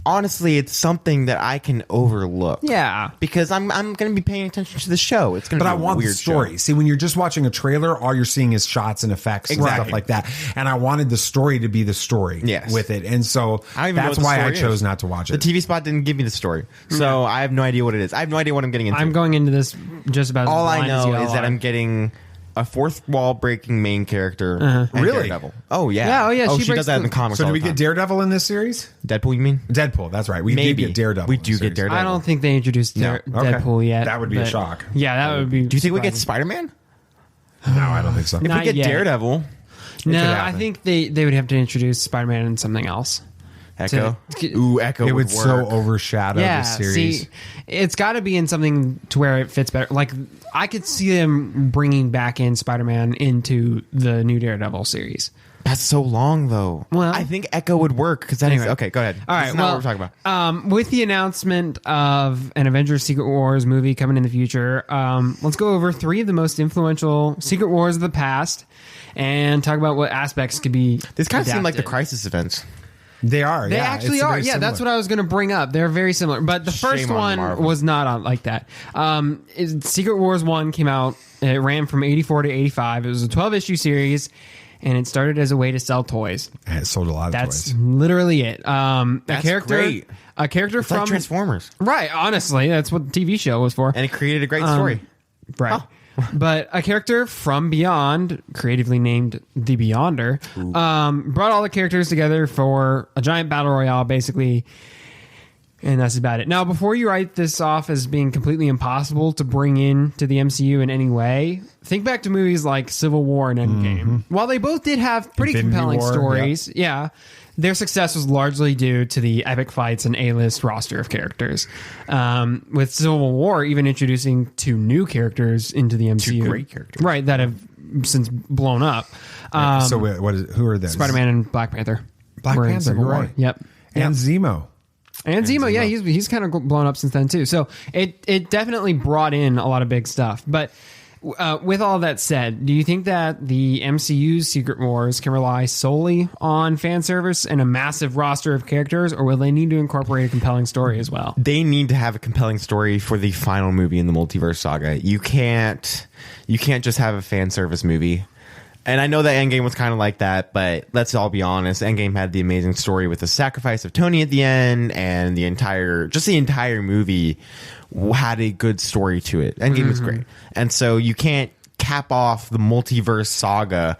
honestly, it's something that I can overlook. Yeah, because I'm going to be paying attention to the show. It's going to be I want weird the story. Show. See, when you're just watching a trailer, all you're seeing is shots and effects and stuff like that. And I wanted the story to be the story with it. And so that's why I chose not to watch it. The TV spot didn't give me the story. So I have no idea what it is. I have no idea what I'm getting into. I'm going into this just about all as I know as is that I'm getting a fourth wall breaking main character. And Really? Daredevil. Oh yeah. She does that in the comics. So all do we the time. get Daredevil in this series? Deadpool? You mean Deadpool? That's right. We did get Daredevil. We do get Daredevil. I don't think they introduced Deadpool yet. That would be a shock. Yeah, that would be. Do you think we get Spider-Man? No, I don't think so. If we get Daredevil, no, I think they would have to introduce Spider-Man and something else. Echo. Ooh, Echo. It would work. so overshadow the series. See, it's got to be in something to where it fits better. Like I could see them bringing back in Spider-Man into the new Daredevil series. That's so long, though. Well, I think Echo would work because that anyway. okay. Go ahead. All right, That's not what we're talking about. With the announcement of an Avengers Secret Wars movie coming in the future, let's go over 3 of the most influential Secret Wars of the past and talk about what aspects could be. This kind of seemed like the adapted. Crisis events. They are. They actually are. Yeah, that's what I was going to bring up. They're very similar, but the first one was not on like that. Secret Wars 1 came out. It ran from 84 to 85. It was a 12-issue series, and it started as a way to sell toys. And it sold a lot of toys. That's literally it. That's great. A character It's from like Transformers. Right. Honestly, that's what the TV show was for. And it created a great story. Right. But a character from Beyond, creatively named the Beyonder, brought all the characters together for a giant battle royale, basically. And that's about it. Now, before you write this off as being completely impossible to bring in to the MCU in any way, think back to movies like Civil War and Endgame. Mm-hmm. While they both did have pretty compelling stories, their success was largely due to the epic fights and A-list roster of characters. With Civil War even introducing 2 new characters into the MCU. 2 great characters. Right, that have since blown up. So who are they? Spider-Man and Black Panther. Black Panther, you're right. Yep. And Zemo. And Zemo, yeah, he's kind of blown up since then too. So it definitely brought in a lot of big stuff. But with all that said, do you think that the MCU's Secret Wars can rely solely on fan service and a massive roster of characters, or will they need to incorporate a compelling story as well? They need to have a compelling story for the final movie in the multiverse saga. You can't just have a fan service movie. And I know that Endgame was kind of like that, but let's all be honest. Endgame had the amazing story with the sacrifice of Tony at the end, and the entire movie had a good story to it. Endgame was great. And so you can't cap off the multiverse saga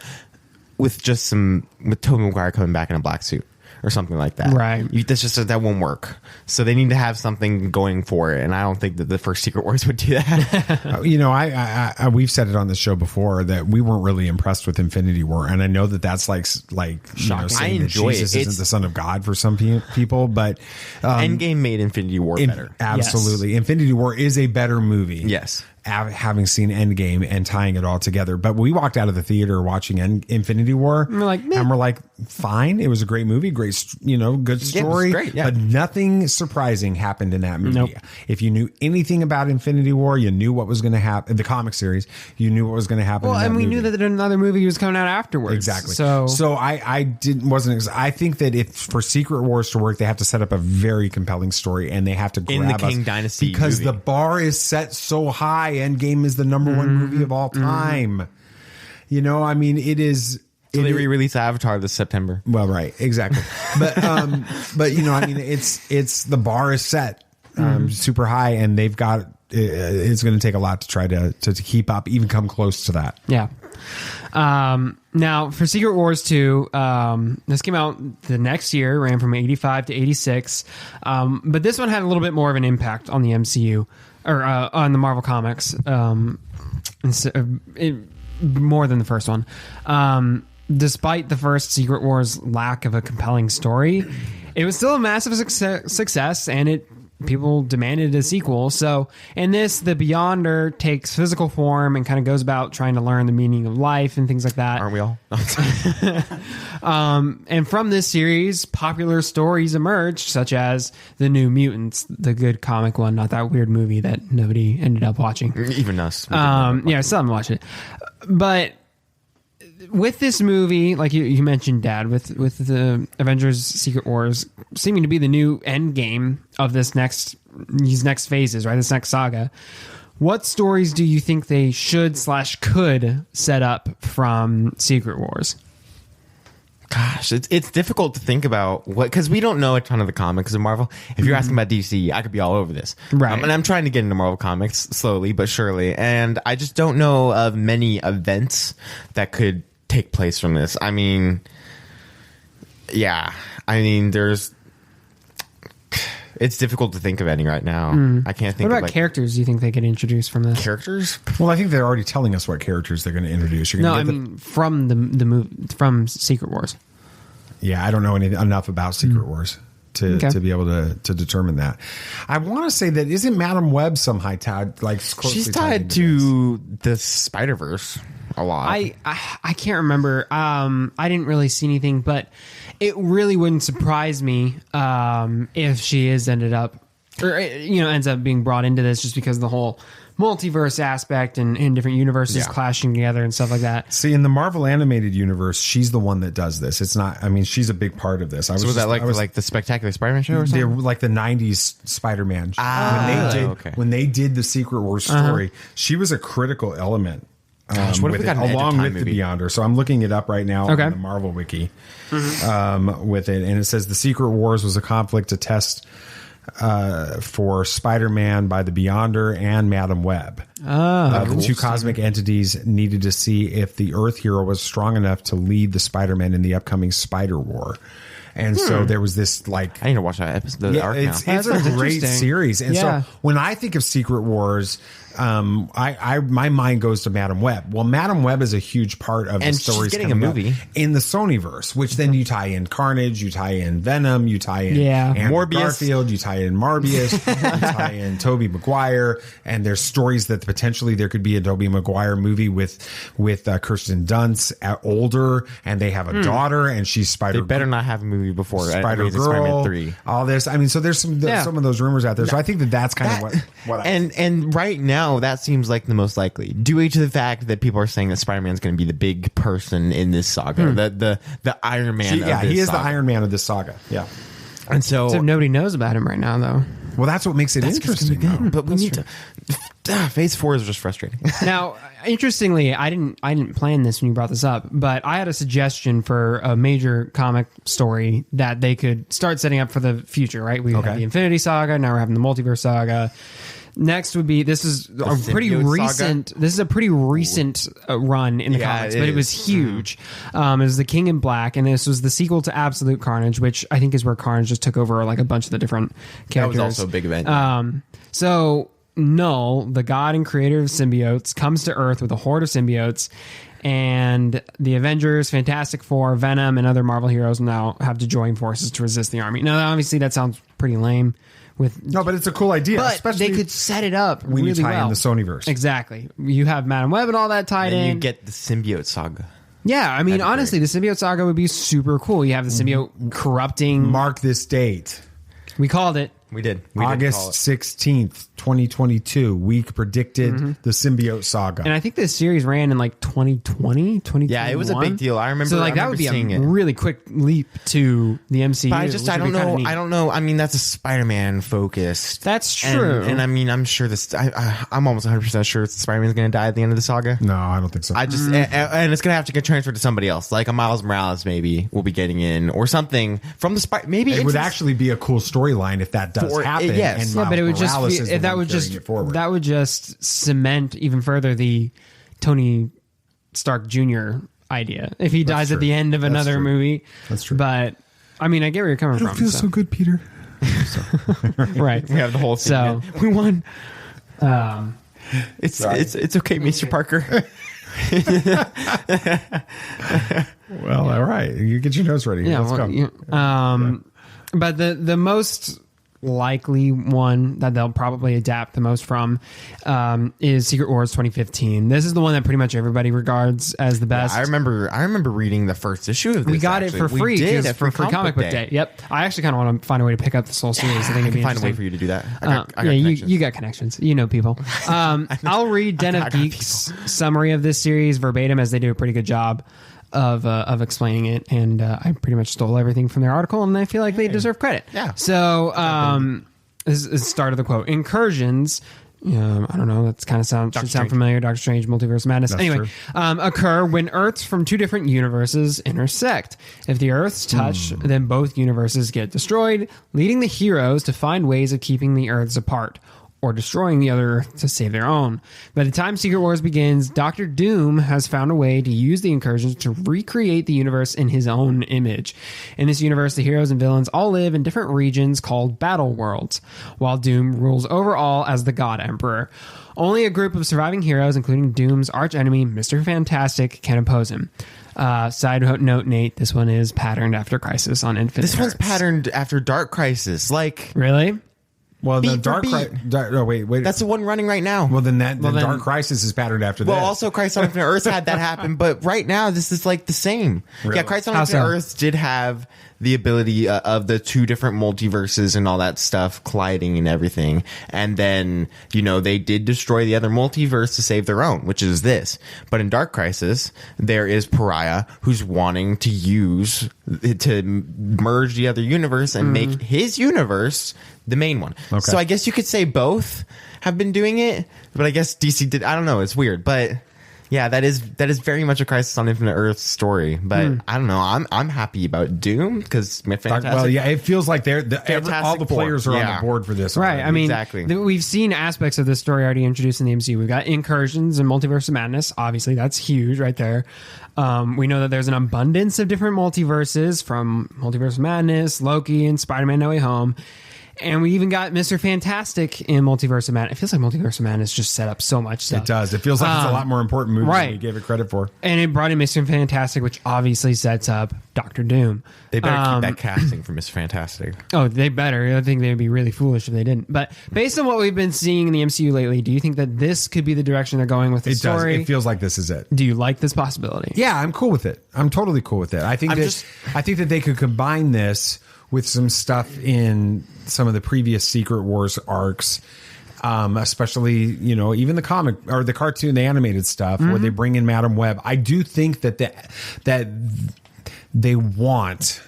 with Tobey Maguire coming back in a black suit or something like that. Right. That won't work. So they need to have something going for it. And I don't think that the first Secret Wars would do that. We've said it on the show before that we weren't really impressed with Infinity War. And I know that that's like shocking. Saying that Jesus isn't the son of God for some people, but Endgame made Infinity War better. Absolutely. Yes. Infinity War is a better movie. Yes. having seen Endgame and tying it all together. But we walked out of the theater watching Infinity War, and we're like, fine. It was a great movie, great, good story, great, but nothing surprising happened in that movie. Nope. If you knew anything about Infinity War, you knew what was going to happen. The comic series, you knew what was going to happen. Well, in that and we movie. knew that another movie was coming out afterwards. Exactly. So I think that if for Secret Wars to work, they have to set up a very compelling story, and they have to grab in the us King Dynasty because movie. the bar is set so high. Endgame is the number one movie of all time. I mean, it is. So they re-release Avatar this September. Well, right, exactly. But I mean, it's the bar is set super high, and they've got. It's going to take a lot to try to keep up, even come close to that. Yeah. Now for Secret Wars 2, this came out the next year, ran from 85 to 86. But this one had a little bit more of an impact on the MCU or on the Marvel Comics, more than the first one. Despite the first Secret Wars lack of a compelling story, it was still a massive success, and people demanded a sequel. So in this, the Beyonder takes physical form and kind of goes about trying to learn the meaning of life and things like that. Aren't we all? And from this series, popular stories emerged, such as The New Mutants, the good comic one, not that weird movie that nobody ended up watching. Even us. I still haven't watched it. But with this movie, like you mentioned, Dad, with the Avengers Secret Wars seeming to be the new end game of these next phases, right? This next saga. What stories do you think they should/could set up from Secret Wars? Gosh, it's difficult to think about because we don't know a ton of the comics of Marvel. If you're asking about DC, I could be all over this. Right. And I'm trying to get into Marvel Comics slowly but surely. And I just don't know of many events that could take place from this. I mean, it's difficult to think of any right now. I can't think What of about characters do you think they could introduce from this? Characters? Well, I think they're already telling us what characters they're going to introduce. From the movie, from Secret Wars. Yeah, I don't know enough about Secret Wars to be able to determine that. I want to say that isn't Madam Web somehow tied, like closely she's tied to the Spider-Verse a lot. I can't remember. I didn't really see anything, but it really wouldn't surprise me if she ends up being brought into this just because of the whole multiverse aspect and different universes clashing together and stuff like that. See, in the Marvel animated universe, she's the one that does this. It's not. I mean, she's a big part of this. Was that like the Spectacular Spider-Man show or something? They're like the '90s Spider-Man. When they did the Secret Wars story, she was a critical element. Gosh, what if we got along with movie? The Beyonder? So I'm looking it up right now Okay. on the Marvel wiki with it, and it says the Secret Wars was a conflict to test for Spider-Man by the Beyonder and Madam Web. The two cosmic entities needed to see if the Earth hero was strong enough to lead the Spider-Man in the upcoming Spider War. And so there was this like I need to watch that episode. It's a great series. And so when I think of Secret Wars, my mind goes to Madam Web. Well, Madam Web is a huge part of the stories getting a movie in the Sonyverse, which then you tie in Carnage, you tie in Venom, you tie in Morbius, Garfield, you tie in Morbius, you tie in Tobey Maguire, and there's stories that potentially there could be a Tobey Maguire movie with Kirsten Dunst older, and they have a daughter, and she's Spider. They better not have a movie before Spider Girl, Spider-Man 3. All this. I mean, so there's some of those rumors out there. So I think that's kind of what. And right now that seems like the most likely, due to the fact that people are saying that Spider-Man's going to be the big person in this saga, the Iron Man. He is the Iron Man of this saga. Yeah, and so nobody knows about him right now, though. Well, that's what makes it interesting. But we need to. Phase 4 is just frustrating. Now, interestingly, I didn't plan this when you brought this up, but I had a suggestion for a major comic story that they could start setting up for the future. Right? We have the Infinity Saga. Now we're having the Multiverse Saga. Next would be this is a pretty recent run in the comics, but it was huge. It was The King in Black, and this was the sequel to Absolute Carnage, which I think is where Carnage just took over like a bunch of the different characters. That was also a big event. So Null, the god and creator of symbiotes, comes to Earth with a horde of symbiotes, and the Avengers, Fantastic Four, Venom, and other Marvel heroes now have to join forces to resist the army. Now, obviously, that sounds pretty lame. No, but it's a cool idea. But especially they could set it up when really you tie well. in the Sonyverse. Exactly. You have Madam Web and all that tied in. You get the symbiote saga. Yeah, I mean, honestly, the symbiote saga would be super cool. You have the symbiote corrupting. Mark this date. We called it. We did. August 16th, 2022. Week predicted the symbiote saga. And I think this series ran in like 2020, 2021. Yeah, it was a big deal. I remember. So like that would be a really quick leap to the MCU. But I don't know. I don't know. I mean, that's a Spider-Man focused. That's true. And I mean, I'm sure this. I'm almost 100% sure Spider-Man's going to die at the end of the saga. No, I don't think so. I just and it's going to have to get transferred to somebody else, like a Miles Morales maybe will be getting in or something from the Spider. Maybe it would actually be a cool storyline if that does happen. Yes, and but it would Morales just that would just cement even further the Tony Stark Jr. idea if he dies at the end of another movie. That's true. But I mean, I get where you're coming from. It feels so good, Peter. Right, we have the whole thing. So we won. It's okay, Mr. Parker. Well, all right. You get your notes ready. Yeah, Let's go. But the most likely one that they'll probably adapt the most from is Secret Wars 2015. This is the one that pretty much everybody regards as the best. Yeah, I remember reading the first issue of this. We got it for free for comic book day. Yep. I actually kind of want to find a way to pick up this whole series. I think I can find a way for you to do that. I got you got connections. You know people. I'll read Den of Geek's summary of this series verbatim, as they do a pretty good job of explaining it, and I pretty much stole everything from their article, and I feel like they deserve credit. Yeah. So this is the start of the quote. Incursions, I don't know, that's kind of should sound familiar. Doctor Strange, Multiverse of Madness. That's anyway, occur when Earths from two different universes intersect. If the Earths touch, then both universes get destroyed, leading the heroes to find ways of keeping the Earths apart, or destroying the other Earth to save their own. By the time Secret Wars begins, Doctor Doom has found a way to use the incursions to recreate the universe in his own image. In this universe, the heroes and villains all live in different regions called battle worlds, while Doom rules over all as the God Emperor. Only a group of surviving heroes, including Doom's archenemy, Mr. Fantastic, can oppose him. Side note, Nate, this one is patterned after Crisis on Infinite This one's Earths. patterned after Dark Crisis. Like, really? Well, the wait. That's the one running right now. Well, then Dark Crisis is patterned after that. Well, also Crisis on Infinite Earths had that happen, but right now this is like the same. Really? Yeah, Crisis on Infinite Earths did have the ability of the two different multiverses and all that stuff colliding and everything, and then they did destroy the other multiverse to save their own, which is this. But in Dark Crisis, there is Pariah who's wanting to use to merge the other universe and make his universe the main one. Okay. So I guess you could say both have been doing it, but I guess DC did. I don't know. It's weird, but yeah, that is very much a Crisis on Infinite Earths story. But I don't know. I'm happy about Doom because it feels like all the players are on the board for this, right? I mean, exactly. We've seen aspects of this story already introduced in the MCU. We've got incursions and Multiverse of Madness. Obviously, that's huge right there. We know that there's an abundance of different multiverses, from Multiverse of Madness, Loki, and Spider-Man No Way Home. And we even got Mr. Fantastic in Multiverse of Madness. It feels like Multiverse of Madness just set up so much stuff. It does. It feels like it's a lot more important movie than we gave it credit for. And it brought in Mr. Fantastic, which obviously sets up Doctor Doom. They better keep that casting for Mr. Fantastic. Oh, they better. I think they'd be really foolish if they didn't. But based on what we've been seeing in the MCU lately, do you think that this could be the direction they're going with the story? It feels like this is it. Do you like this possibility? Yeah, I'm cool with it. I'm totally cool with it. I think that they could combine this with some stuff in some of the previous Secret Wars arcs, especially, even the comic or the cartoon, the animated stuff where they bring in Madam Web. I do think that they want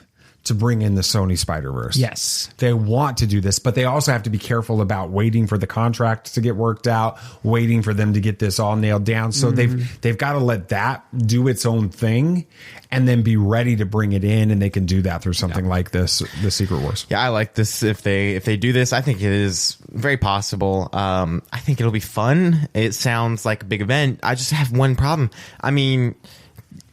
to bring in the Sony Spider-Verse. Yes. They want to do this, but they also have to be careful about waiting for the contract to get worked out, waiting for them to get this all nailed down. So they've got to let that do its own thing and then be ready to bring it in, and they can do that through something like this, the Secret Wars. Yeah, I like this. If they do this, I think it is very possible. I think it'll be fun. It sounds like a big event. I just have one problem. I mean,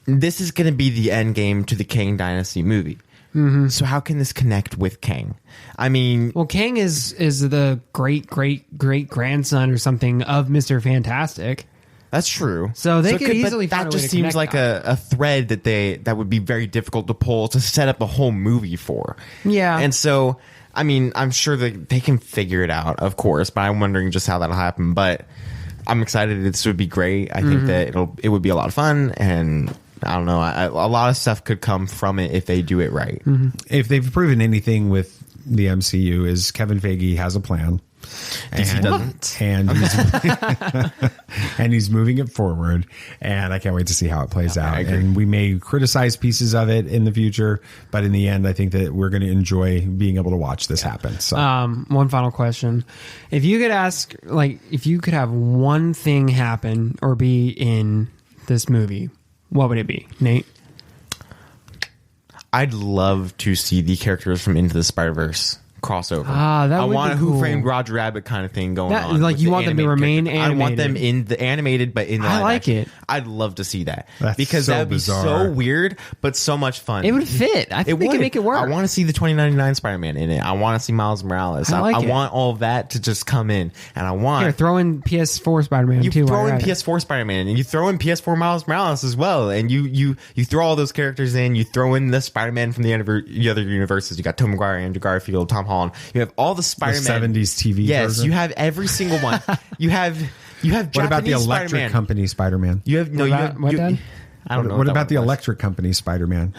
this is going to be the end game to the Kang Dynasty movie. Mm-hmm. So how can this connect with Kang? I mean, well, Kang is the great grandson or something of Mr. Fantastic. That's true. So they could easily find that a way just to seems connect like a thread that would be very difficult to pull to set up a whole movie for. Yeah. And so, I mean, I'm sure that they can figure it out, of course, but I'm wondering just how that'll happen. But I'm excited. This would be great. I think that it would be a lot of fun, and I don't know. A lot of stuff could come from it if they do it right. Mm-hmm. If they've proven anything with the MCU is Kevin Feige has a plan. And he's moving it forward, and I can't wait to see how it plays out. And we may criticize pieces of it in the future, but in the end, I think that we're going to enjoy being able to watch this happen. So, one final question: if you could if you could have one thing happen or be in this movie, what would it be, Nate? I'd love to see the characters from Into the Spider-Verse crossover. That would want be a cool. Who Framed Roger Rabbit kind of thing going on. Like you want them to remain animated. I want them in the animated, but in the live like action. it. I'd love to see that. That's because so that would be bizarre. so weird, but so much fun. It would fit. I think they could make it work. I want to see the 2099 Spider-Man in it. I want to see Miles Morales. I want all of that to just come in, and I want here throw in PS4 Spider-Man too. You throw in PS4 Spider-Man, and you throw in PS4 Miles Morales as well, and you throw all those characters in. You throw in the Spider-Man from the other universes. You got Tom Maguire, Andrew Garfield, Tom Holland. You have all the Spider-Man. 70s TV yes, version? you have every single one. You have what about the Electric Spider-Man. Company Spider-Man? You have Dad? I don't know. What about the Electric Company Spider-Man?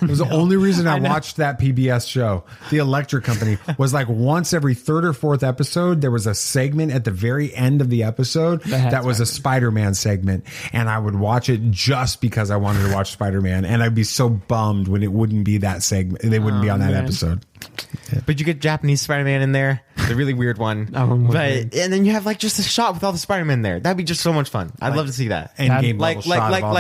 It was the only reason I watched that PBS show. The Electric Company was like once every third or fourth episode, there was a segment at the very end of the episode that was a Spider-Man segment. And I would watch it just because I wanted to watch Spider-Man. And I'd be so bummed when it wouldn't be that segment. They wouldn't be on that episode. Yeah. But you get Japanese Spider-Man in there, the really weird one. And then you have like just a shot with all the Spider-Man there. That'd be just so much fun. I'd love to see that. Endgame like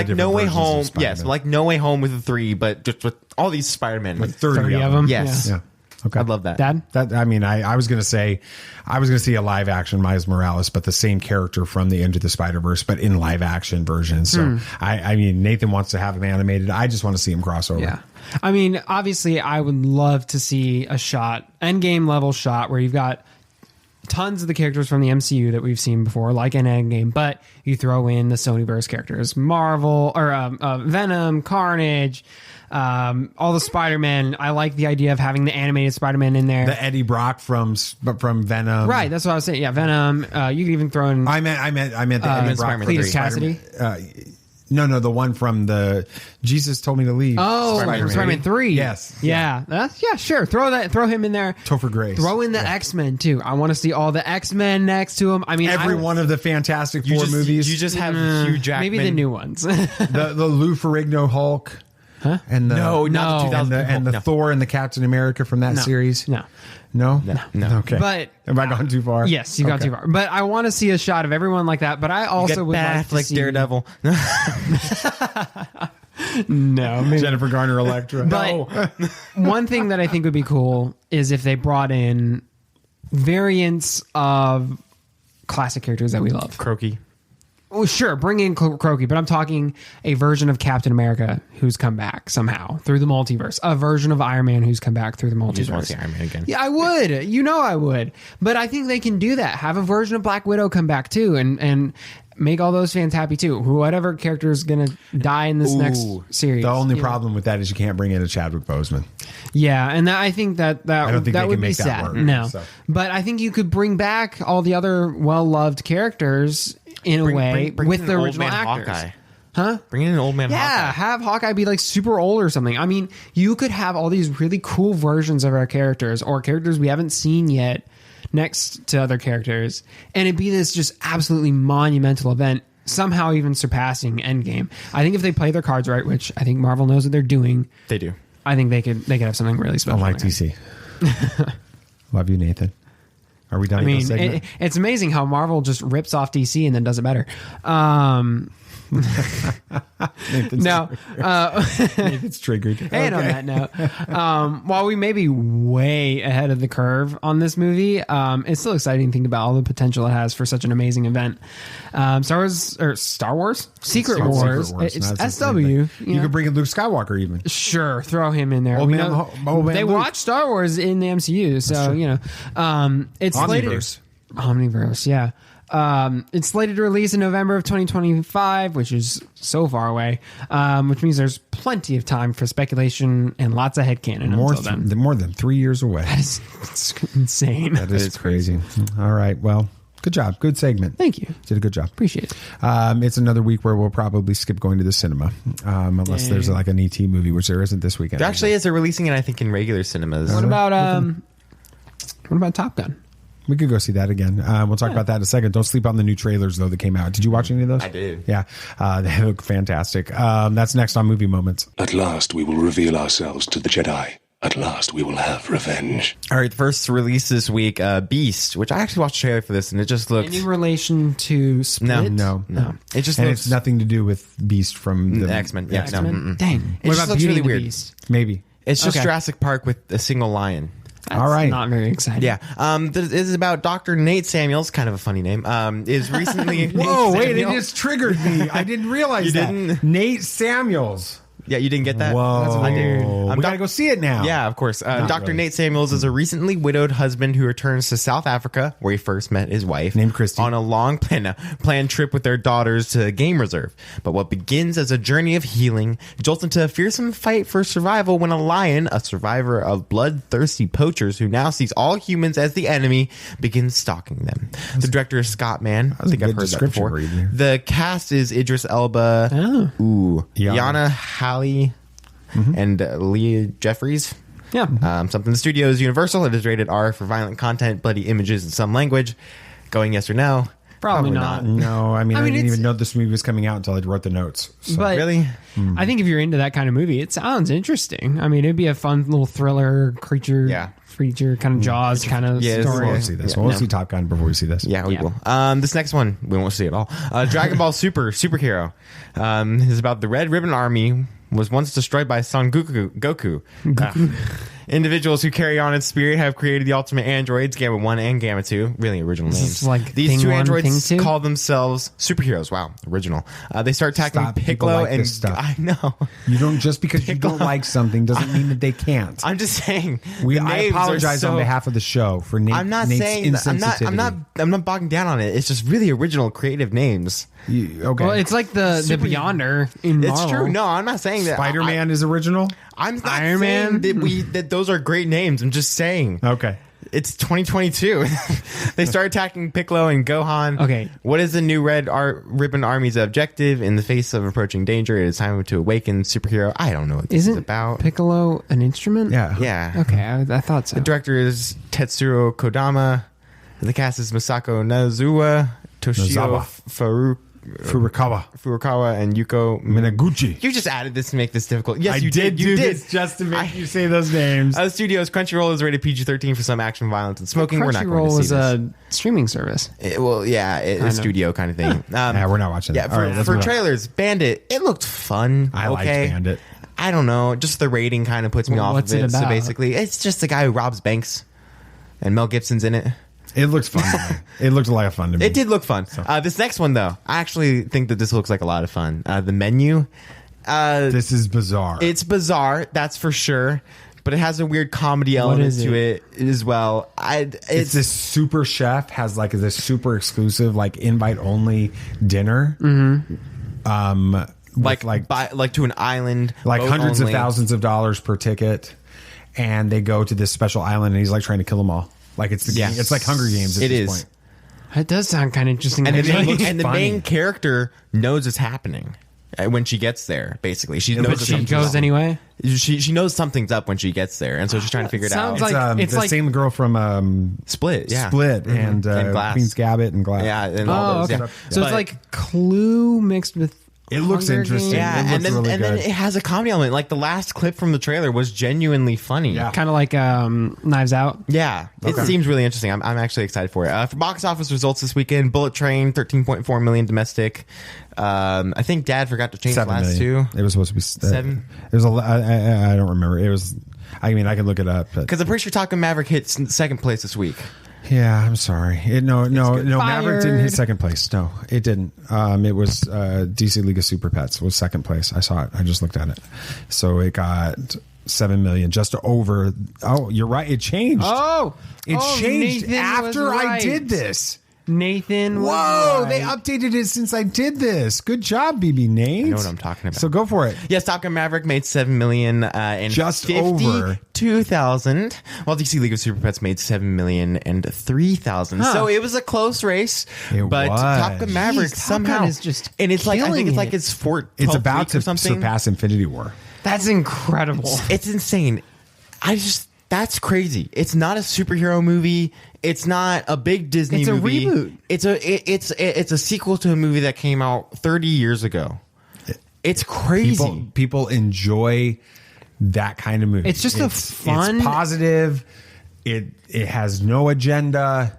No Way Home. Yes, like No Way Home with the 3, but just with all these Spider-Man. With 30 of them. Yes. Yeah. Okay. I'd love that. Dad? I mean, I was going to say, I was going to see a live action Miles Morales, but the same character from the Into the Spider-Verse, but in live action version. So, I mean, Nathan wants to have him animated. I just want to see him cross over. Yeah. I mean, obviously, I would love to see a endgame level shot where you've got tons of the characters from the MCU that we've seen before, like in Endgame, but you throw in the Sonyverse characters, Marvel or Venom, Carnage, all the Spider-Man. I like the idea of having the animated Spider-Man in there. The Eddie Brock from Venom. Right, that's what I was saying. Yeah, Venom. You could even throw in. I meant the Eddie Brock. Cletus Cassidy. No, the one from the Jesus Told Me to Leave. Oh, Spider-Man 3. Yes. Yeah. Sure. Throw him in there. Topher Grace. Throw in the X-Men too. I want to see all the X-Men next to him. I mean, every one of the Fantastic Four movies. You just have Hugh Jackman. Maybe the new ones. the Lou Ferrigno Hulk. Huh? And not the 2000 and the Thor and the Captain America from that series. No. Okay. But have I gone too far? Yes, you got too far. But I want to see a shot of everyone like that. But I also would like to see Daredevil. No, maybe. Jennifer Garner Electra. But one thing that I think would be cool is if they brought in variants of classic characters that we love. Crokey. Oh, sure, bring in Crokey, but I'm talking a version of Captain America who's come back somehow through the multiverse. A version of Iron Man who's come back through the multiverse. You just want to see Iron Man again. Yeah, I would. I would. But I think they can do that. Have a version of Black Widow come back too and make all those fans happy too. Whatever character is going to die in this next series. The only problem with that is you can't bring in a Chadwick Boseman. Yeah, and I think that would be sad. Work, no. So. But I think you could bring back all the other well-loved characters in a way with the original actors. Hawkeye. Huh? Bring in an old man Hawkeye. Yeah, have Hawkeye be like super old or something. I mean, you could have all these really cool versions of our characters or characters we haven't seen yet next to other characters, and it'd be this just absolutely monumental event, somehow even surpassing Endgame. I think if they play their cards right, which I think Marvel knows what they're doing. They do. I think they could have something really special. I like DC. Love you, Nathan. Are we done? I with this mean, segment? it's amazing how Marvel just rips off DC and then does it better. No, it's triggered. And on that note, while we may be way ahead of the curve on this movie, it's still exciting to think about all the potential it has for such an amazing event. Star Wars, Secret Wars. It's SW. You could bring in Luke Skywalker even. Sure, throw him in there. They watch Star Wars in the MCU, so it's Omniverse. Omniverse, yeah. It's slated to release in November of 2025, which is so far away, which means there's plenty of time for speculation and lots of headcanon until then. More than 3 years away. It's insane. That is crazy. All right. Well, good job. Good segment. Thank you. Did a good job. Appreciate it. It's another week where we'll probably skip going to the cinema, unless there's like an ET movie, which there isn't this weekend. There actually is. They're releasing it, I think, in regular cinemas. What about Top Gun? We could go see that again. We'll talk about that in a second. Don't sleep on the new trailers, though, that came out. Did you watch any of those? I did. Yeah. They look fantastic. That's next on Movie Moments. At last, we will reveal ourselves to the Jedi. At last, we will have revenge. All right, first release this week, Beast, which I actually watched a trailer for this, and it just looks... Any relation to Split? No. It just and looks... it's nothing to do with Beast from the X-Men. Yeah, X-Men? Dang. It just looks really weird. Beast? Maybe. It's just Jurassic Park with a single lion. That's all right. Not very exciting. Yeah. This is about Dr. Nate Samuels, kind of a funny name, is recently... Whoa, wait, it just triggered me. I didn't realize that. Nate Samuels. Yeah, you didn't get that? Whoa. That's weird. We gotta go see it now. Yeah, of course. Dr. Nate Samuels is a recently widowed husband who returns to South Africa, where he first met his wife, named Christy, on a long planned trip with their daughters to a game reserve. But what begins as a journey of healing jolts into a fearsome fight for survival when a lion, a survivor of bloodthirsty poachers who now sees all humans as the enemy, begins stalking them. The director is Scott Mann. I think I've heard that before. The cast is Idris Elba, Yana Haley, and Leah Jeffries. Yeah. Something the studio is Universal. It is rated R for violent content, bloody images, and some language. Going yes or no? Probably not. No, I didn't even know this movie was coming out until I wrote the notes. So. But really? I think if you're into that kind of movie, it sounds interesting. I mean, it'd be a fun little thriller, creature kind of Jaws kind of story. We'll see this. We'll see Top Gun before we see this. Yeah, we will. This next one, we won't see at all. Dragon Ball Superhero is about the Red Ribbon Army was once destroyed by Son Goku. Individuals who carry on its spirit have created the ultimate androids, Gamma 1 and Gamma 2. Really original names. Like these two androids Thing call themselves superheroes. Wow, original. They start attacking Piccolo like and... stuff. I know. You don't... Just because you don't like something doesn't mean that they can't. I'm just saying. I apologize on behalf of the show for Nate's insensitivity. I'm not bogging down on it. It's just really original, creative names. Okay. Well, it's like the Beyonder in Marvel. It's true. No, I'm not saying that. Spider-Man is original? I'm not Iron saying Man? that those are great names. I'm just saying. Okay. It's 2022. They start attacking Piccolo and Gohan. Okay. What is the new Red Ribbon Army's objective? In the face of approaching danger, it is time to awaken superhero. I don't know what this is about. Piccolo an instrument? Yeah. Okay, I thought so. The director is Tetsuro Kodama. The cast is Masako Nazuwa, Toshio Furukawa, and Yuko Minaguchi. You just added this to make this difficult. Yes, I you did. You did just to make you say those names. The studio's Crunchyroll is rated PG-13 for some action, violence, and smoking. We're not going to see this. Crunchyroll is a streaming service. It's a studio kind of thing. We're not watching that. Yeah, for trailers, Bandit, it looked fun. I liked Bandit. I don't know. Just the rating kind of puts me off of it. So basically, it's just a guy who robs banks, and Mel Gibson's in it. It looks fun to me. It looked like fun to me. It did look fun. So. This next one, though, I actually think that this looks like a lot of fun. The Menu. This is bizarre. It's bizarre, that's for sure. But it has a weird comedy element to it as well. It's this super chef has like this super exclusive, like invite only dinner. Mm-hmm. Like to an island, like hundreds of thousands of dollars per ticket, and they go to this special island, and he's like trying to kill them all. Like it's like Hunger Games at this point. It does sound kind of interesting. And the main character knows it's happening when she gets there. Basically, she knows. She goes anyway. She knows something's up when she gets there, and so she's trying to figure it out. It's the same girl from Split, Split, and Glass. Queen's Gambit and Glass. Yeah, and all those. Okay. So it's like Clue mixed with It looks interesting. Yeah, and then it has a comedy element. Like the last clip from the trailer was genuinely funny. Yeah. Kind of like Knives Out. Yeah, it seems really interesting. I'm actually excited for it. For box office results this weekend, Bullet Train 13.4 million domestic. I think Dad forgot to change the last two. It was supposed to be 7. It was I don't remember. It was. I mean, I can look it up because I'm pretty sure Top Gun Maverick hit second place this week. Yeah, I'm sorry. No. Maverick didn't hit second place. No, it didn't. It was DC League of Super Pets was second place. I saw it. I just looked at it. So it got 7 million, just over. Oh, you're right. It changed. It changed Nathan after I did this. Nathan was Whoa, right. They updated it since I did this. Good job, BB Nate. I know what I'm talking about. So go for it. Yes, Top Gun Maverick made 7 million and just over 2,000, while DC League of Super Pets made 7 million and 3,000. So it was a close race. But Top Gun Maverick somehow is just and it's like I think it's like it's about to surpass Infinity War. That's incredible. It's insane. That's crazy. It's not a superhero movie. It's not a big Disney movie. It's a reboot. It's a sequel to a movie that came out 30 years ago. It's crazy. People enjoy that kind of movie. It's just a fun. It's positive. It has no agenda.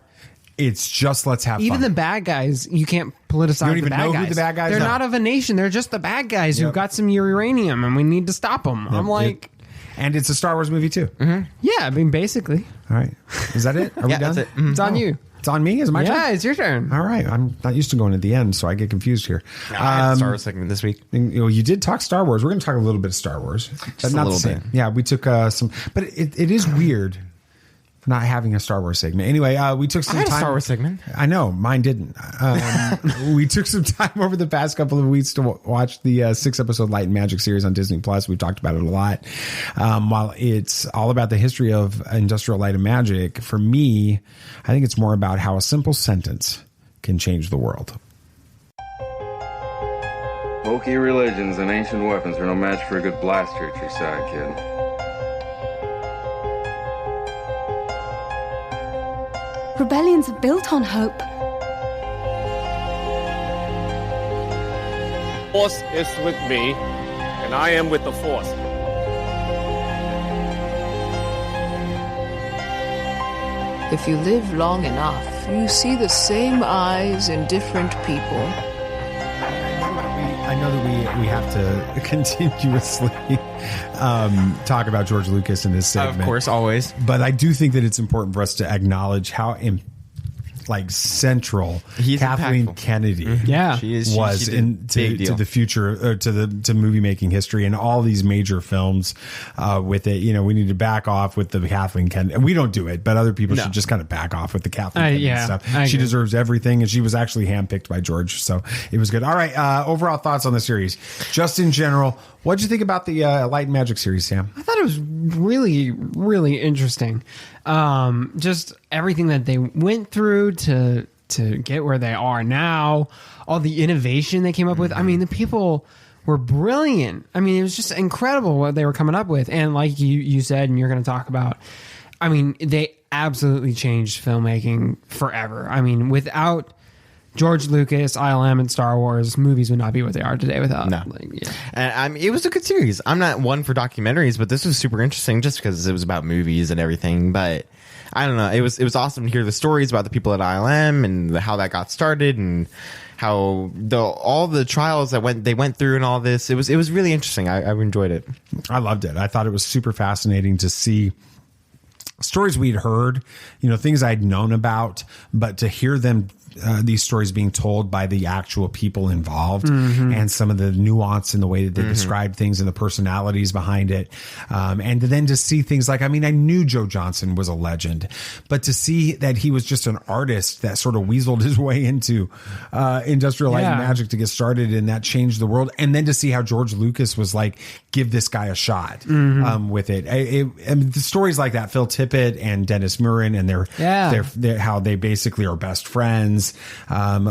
It's just let's have even fun. the bad guys. You can't politicize. You don't even the bad know guys. who the bad guys They're are. not of a nation. They're just the bad guys who got some uranium, and we need to stop them. I'm like. And it's a Star Wars movie too. Mm-hmm. Yeah, I mean, basically. All right. Is that it? Are we done? That's it. Mm-hmm. It's on you. It's on me? Is it my turn? Yeah, it's your turn. All right. I'm not used to going at the end, so I get confused here. I had a Star Wars segment this week. You did talk Star Wars. We're going to talk a little bit of Star Wars. Just a little bit. Yeah, we took some... But it is weird not having a Star Wars segment. Anyway, we took some time. I had a Star Wars segment. I know. Mine didn't. We took some time over the past couple of weeks to watch the 6-episode Light and Magic series on Disney Plus. We've talked about it a lot. While it's all about the history of industrial light and magic, for me, I think it's more about how a simple sentence can change the world. Bulky religions and ancient weapons are no match for a good blaster at your side, kid. Rebellions are built on hope. Force is with me, and I am with the Force. If you live long enough, you see the same eyes in different people. I know that we have to continuously talk about George Lucas in this segment. Of course, always. But I do think that it's important for us to acknowledge how central Kathleen impactful. Kennedy was to the future, to movie making history, and all these major films with it. You know, we need to back off with the Kathleen Kennedy. We don't do it, but other people should just kind of back off with the Kathleen Kennedy stuff. She deserves everything, and she was actually handpicked by George, so it was good. All right, overall thoughts on the series, just in general. What'd you think about the Light and Magic series, Sam? I thought it was really, really interesting. Just everything that they went through to get where they are now, all the innovation they came up with. I mean, the people were brilliant. I mean, it was just incredible what they were coming up with. And like you said, and you're going to talk about, I mean, they absolutely changed filmmaking forever. I mean, without George Lucas, ILM, and Star Wars, movies would not be what they are today without. No. And it was a good series. I'm not one for documentaries, but this was super interesting just because it was about movies and everything. But I don't know. It was awesome to hear the stories about the people at ILM and how that got started and how all the trials that they went through and all this. It was really interesting. I enjoyed it. I loved it. I thought it was super fascinating to see stories we'd heard, things I'd known about, but to hear them, these stories being told by the actual people involved and some of the nuance in the way that they described things and the personalities behind it. And then to see things like, I knew Joe Johnson was a legend, but to see that he was just an artist that sort of weaseled his way into industrial light and magic to get started, and that changed the world. And then to see how George Lucas was like, give this guy a shot with it. The stories like that, Phil Tippett and Dennis Murin and their how they basically are best friends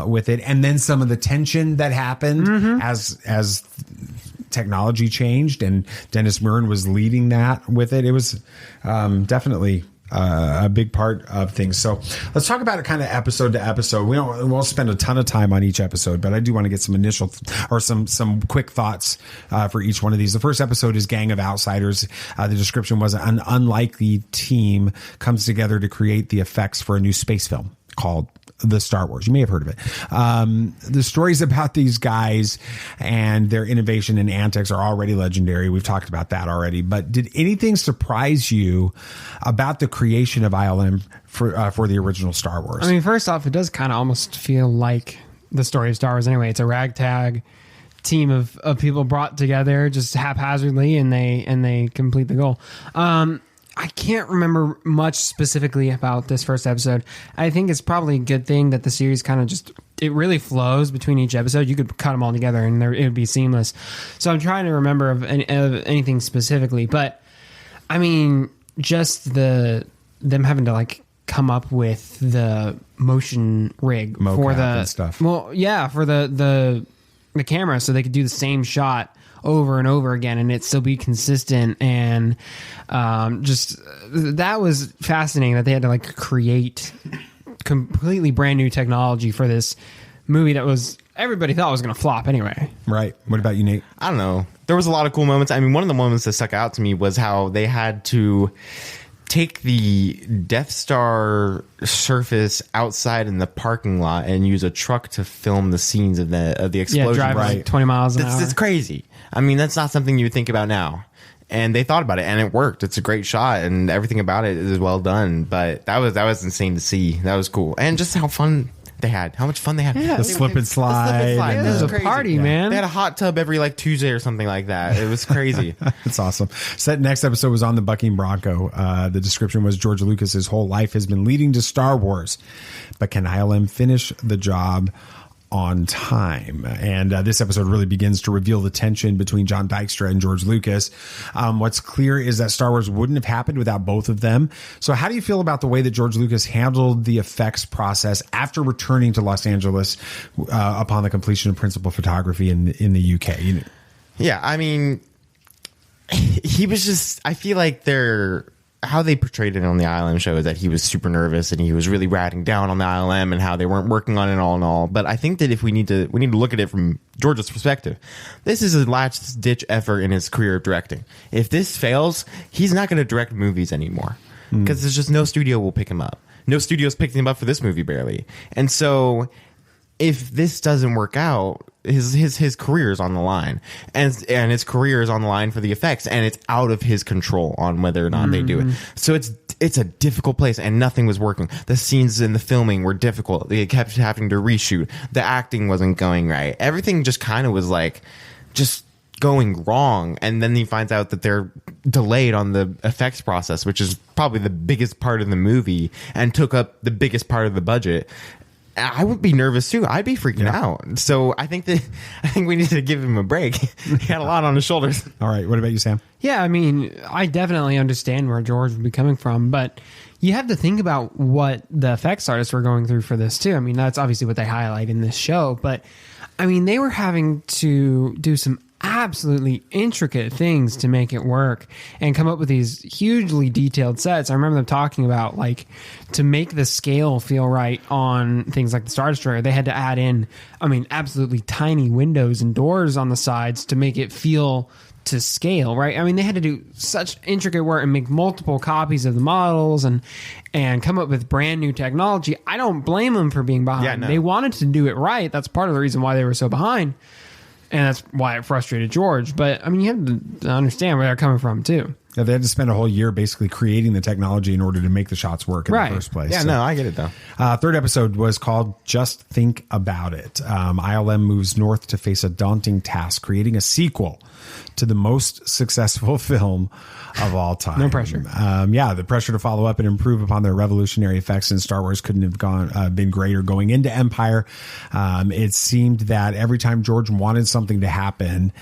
with it, and then some of the tension that happened as technology changed, and Dennis Murin was leading that with it. It was definitely a big part of things. So let's talk about it kind of episode to episode. We won't spend a ton of time on each episode, but I do want to get some initial or some quick thoughts for each one of these. The first episode is Gang of Outsiders. The description was an unlikely team comes together to create the effects for a new space film called The Star Wars. You may have heard of it. The stories about these guys and their innovation and antics are already legendary. We've talked about that already. But did anything surprise you about the creation of ILM for the original Star Wars? I mean, first off, it does kind of almost feel like the story of Star Wars anyway. It's a ragtag team of people brought together just haphazardly, and they complete the goal. I can't remember much specifically about this first episode. I think it's probably a good thing that the series kind of it really flows between each episode. You could cut them all together and it would be seamless. So I'm trying to remember of anything specifically, but I mean, just them having to like come up with the motion rig for the stuff. Well, yeah, for the camera, so they could do the same shot over and over again and it still be consistent. And just that was fascinating that they had to like create completely brand new technology for this movie that was everybody thought was going to flop anyway. Right. What about you, Nate? I don't know. There was a lot of cool moments. I mean, one of the moments that stuck out to me was how they had to take the Death Star surface outside in the parking lot and use a truck to film the scenes of the explosion. Yeah, drive like 20 miles an hour. It's crazy. I mean, that's not something you would think about now. And they thought about it, and it worked. It's a great shot, and everything about it is well done. But that was insane to see. That was cool, and just how fun they had. How much fun they had. Yeah, the slip and slide. Yeah, it was a party, man. They had a hot tub every like Tuesday or something like that. It was crazy. That's awesome. So that next episode was on the Bucking Bronco. The description was George Lucas's whole life has been leading to Star Wars, but can ILM finish the job on time? And this episode really begins to reveal the tension between John Dykstra and George Lucas. What's clear is that Star Wars wouldn't have happened without both of them. So how do you feel about the way that George Lucas handled the effects process after returning to Los Angeles upon the completion of principal photography in the UK? Yeah, I mean, he was just, I feel like how they portrayed it on the ILM show is that he was super nervous and he was really ratting down on the ILM and how they weren't working on it all and all. But I think that if we need to look at it from George's perspective, this is a last ditch effort in his career of directing. If this fails, he's not going to direct movies anymore because there's just no studio will pick him up. No studio's picked him up for this movie barely. And so if this doesn't work out, his career is on the line, and his career is on the line for the effects, and it's out of his control on whether or not they do it. So it's a difficult place, and nothing was working. The scenes in the filming were difficult. They kept having to reshoot. The acting wasn't going right. Everything just kind of was like just going wrong. And then he finds out that they're delayed on the effects process, which is probably the biggest part of the movie and took up the biggest part of the budget. I would be nervous too. I'd be freaking out. So I think we need to give him a break. He had a lot on his shoulders. All right. What about you, Sam? Yeah, I mean, I definitely understand where George would be coming from, but you have to think about what the effects artists were going through for this too. I mean, that's obviously what they highlight in this show, but I mean, they were having to do some absolutely intricate things to make it work and come up with these hugely detailed sets. I remember them talking about, like, to make the scale feel right on things like the Star Destroyer, they had to add in, I mean, absolutely tiny windows and doors on the sides to make it feel to scale, right? I mean, they had to do such intricate work and make multiple copies of the models and come up with brand new technology. I don't blame them for being behind. Yeah, no. They wanted to do it right. That's part of the reason why they were so behind. And that's why it frustrated George. But, I mean, you have to understand where they're coming from, too. Yeah, they had to spend a whole year basically creating the technology in order to make the shots work in the first place. Yeah, no, I get it, though. Third episode was called Just Think About It. ILM moves north to face a daunting task, creating a sequel to the most successful film of all time. No pressure. The pressure to follow up and improve upon their revolutionary effects in Star Wars couldn't have been greater. Going into Empire, it seemed that every time George wanted something to happen,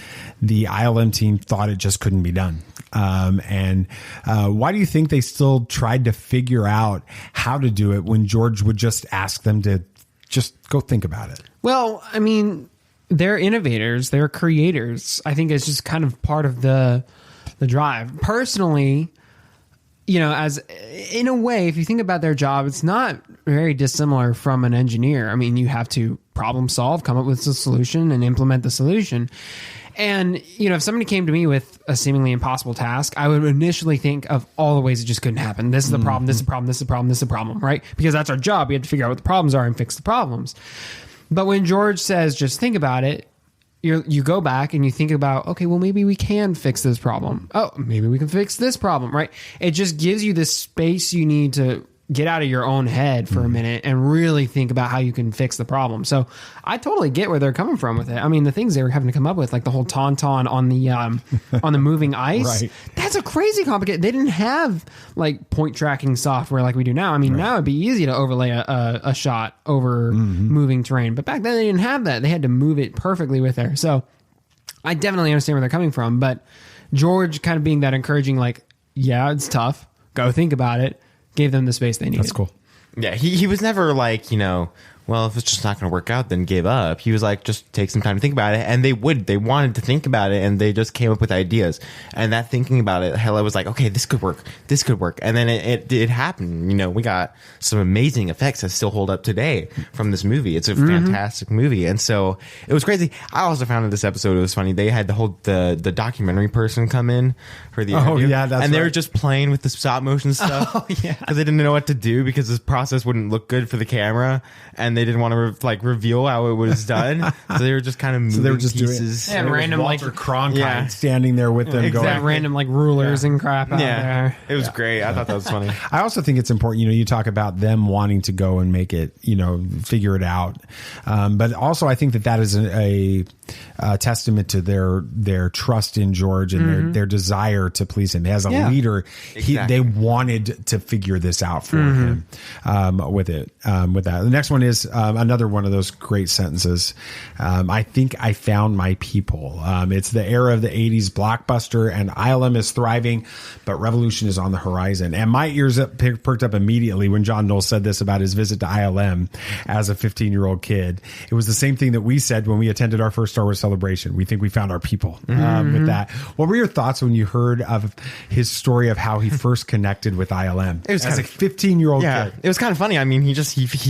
the ILM team thought it just couldn't be done. Why do you think they still tried to figure out how to do it when George would just ask them to just go think about it? Well, I mean, they're innovators, they're creators. I think it's just kind of part of the drive. Personally, you know, as in a way, if you think about their job, it's not very dissimilar from an engineer. I mean, you have to problem solve, come up with a solution, and implement the solution. And, you know, if somebody came to me with a seemingly impossible task, I would initially think of all the ways it just couldn't happen. This is the problem, this is the problem, this is the problem, this is the problem, right? Because that's our job. We have to figure out what the problems are and fix the problems. But when George says, just think about it, you go back and you think about, okay, well, maybe we can fix this problem. Oh, maybe we can fix this problem, right? It just gives you this space you need to get out of your own head for a minute and really think about how you can fix the problem. So I totally get where they're coming from with it. I mean, the things they were having to come up with, like the whole tauntaun on the moving ice, right. That's a crazy complicated. They didn't have like point tracking software like we do now. I mean, now it'd be easy to overlay a shot over moving terrain, but back then they didn't have that. They had to move it perfectly with there. So I definitely understand where they're coming from, but George kind of being that encouraging, like, yeah, it's tough. Go think about it. Gave them the space they needed. That's cool. Yeah, he was never like, you know, well, if it's just not going to work out, then give up. He was like, just take some time to think about it. And they wanted to think about it, and they just came up with ideas. And that thinking about it, Hella was like, okay, this could work. This could work. And then it happened. You know, we got some amazing effects that still hold up today from this movie. It's a fantastic movie. And so it was crazy. I also found in this episode, it was funny. They had the documentary person come in for the interview. Yeah, that's and they were just playing with the stop motion stuff. Oh, yeah. Because they didn't know what to do because this process wouldn't look good for the camera. And they didn't want to reveal how it was done, so they were just kind of moving pieces. And random Walter Cronkite standing there with them, going random like rulers and crap out there. It was great. I thought that was funny. I also think it's important. You know, you talk about them wanting to go and make it, you know, figure it out, but also I think that is a testament to their trust in George and their desire to please him. As a leader, they wanted to figure this out for him with that. The next one is another one of those great sentences. I think I found my people. It's the era of the 80s blockbuster, and ILM is thriving, but revolution is on the horizon. And my ears perked up immediately when John Knoll said this about his visit to ILM as a 15-year-old kid. It was the same thing that we said when we attended our first Star Wars celebration. We think we found our people with that. What were your thoughts when you heard of his story of how he first connected with ILM? It was as a 15-year-old kid. It was kind of funny. I mean, he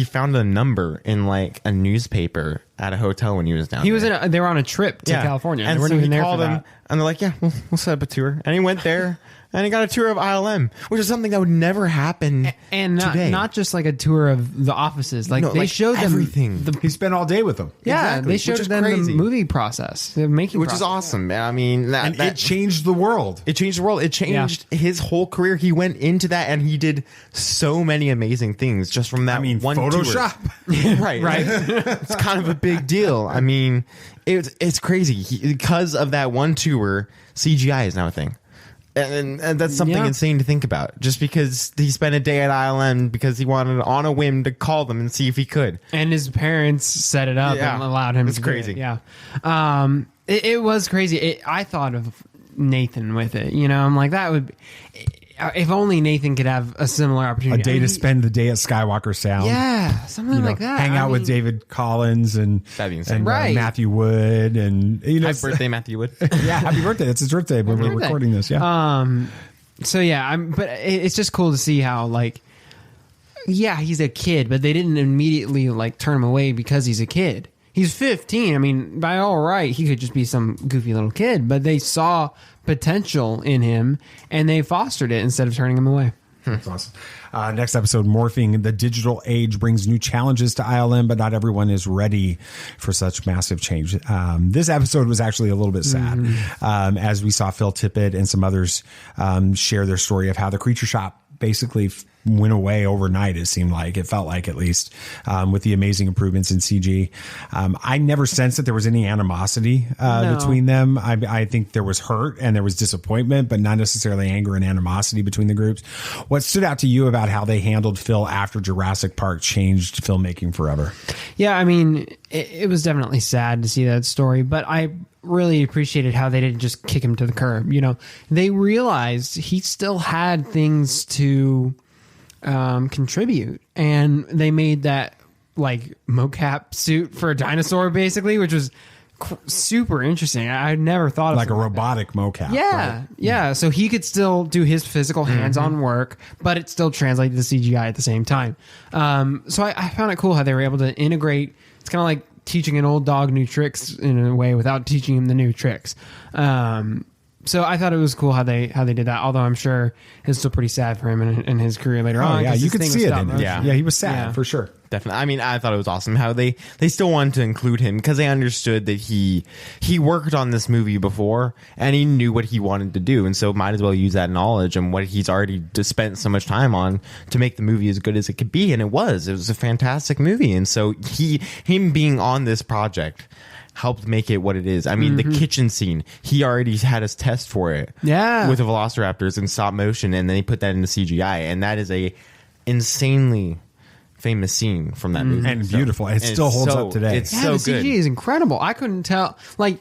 found a number in like a newspaper at a hotel when he was down there. They were on a trip to California. And they weren't so even he there called for him, that. and they're like, yeah, we'll set up a tour. And he went there. And he got a tour of ILM, which is something that would never happen and today. Not just like a tour of the offices. Like they showed them everything. He spent all day with them. Yeah, exactly. They showed them the movie process, the making which process. is awesome. I mean, it changed the world. It changed the world. It changed his whole career. He went into that and he did so many amazing things just from that one Photoshop. Tour. Right. It's kind of a big deal. I mean, it's crazy. Because of that one tour, CGI is now a thing. And that's something insane to think about. Just because he spent a day at ILM because he wanted on a whim to call them and see if he could. And his parents set it up and allowed him to crazy. do it. Yeah. It was crazy. I thought of Nathan with it. You know, I'm like, that would be... If only Nathan could have a similar opportunity. A day to spend the day at Skywalker Sound. Yeah, something like that. Hang out with David Collins and Matthew Wood. And, you know, happy birthday, Matthew Wood. Yeah, happy birthday. It's his birthday when we're recording this. Yeah. So, yeah, but it's just cool to see how, like, yeah, he's a kid, but they didn't immediately, like, turn him away because he's a kid. He's 15. I mean, by all right, he could just be some goofy little kid, but they saw potential in him and they fostered it instead of turning him away. That's awesome. Next episode, Morphing. The digital age brings new challenges to ILM, but not everyone is ready for such massive change. This episode was actually a little bit sad, as we saw Phil Tippett and some others share their story of how the Creature Shop basically went away overnight. It seemed like, it felt like, at least, with the amazing improvements in CG. I never sensed that there was any animosity between them. I think there was hurt and there was disappointment, but not necessarily anger and animosity between the groups. What stood out to you about how they handled Phil after Jurassic Park changed filmmaking forever? Yeah, I mean, it was definitely sad to see that story, but I really appreciated how they didn't just kick him to the curb. You know, they realized he still had things to contribute, and they made that like mocap suit for a dinosaur, basically, which was super interesting. I never thought of like a robotic mocap. Yeah, right? Yeah. So he could still do his physical hands-on work, but it still translated to CGI at the same time. So I found it cool how they were able to integrate. It's kind of like teaching an old dog new tricks in a way without teaching him the new tricks. So I thought it was cool how they did that. Although I'm sure it's still pretty sad for him in his career later on. Yeah, you could see it in him. Yeah, he was sad for sure. Definitely. I mean, I thought it was awesome how they still wanted to include him because they understood that he worked on this movie before and he knew what he wanted to do, and so might as well use that knowledge and what he's already spent so much time on to make the movie as good as it could be. And it was a fantastic movie, and so him being on this project helped make it what it is. I mean, the kitchen scene, he already had us test for it. Yeah. With the Velociraptors in stop motion, and then he put that into CGI, and that is a insanely famous scene from that movie. And beautiful. It still holds up today. It's so the good. CG is incredible. I couldn't tell. Like,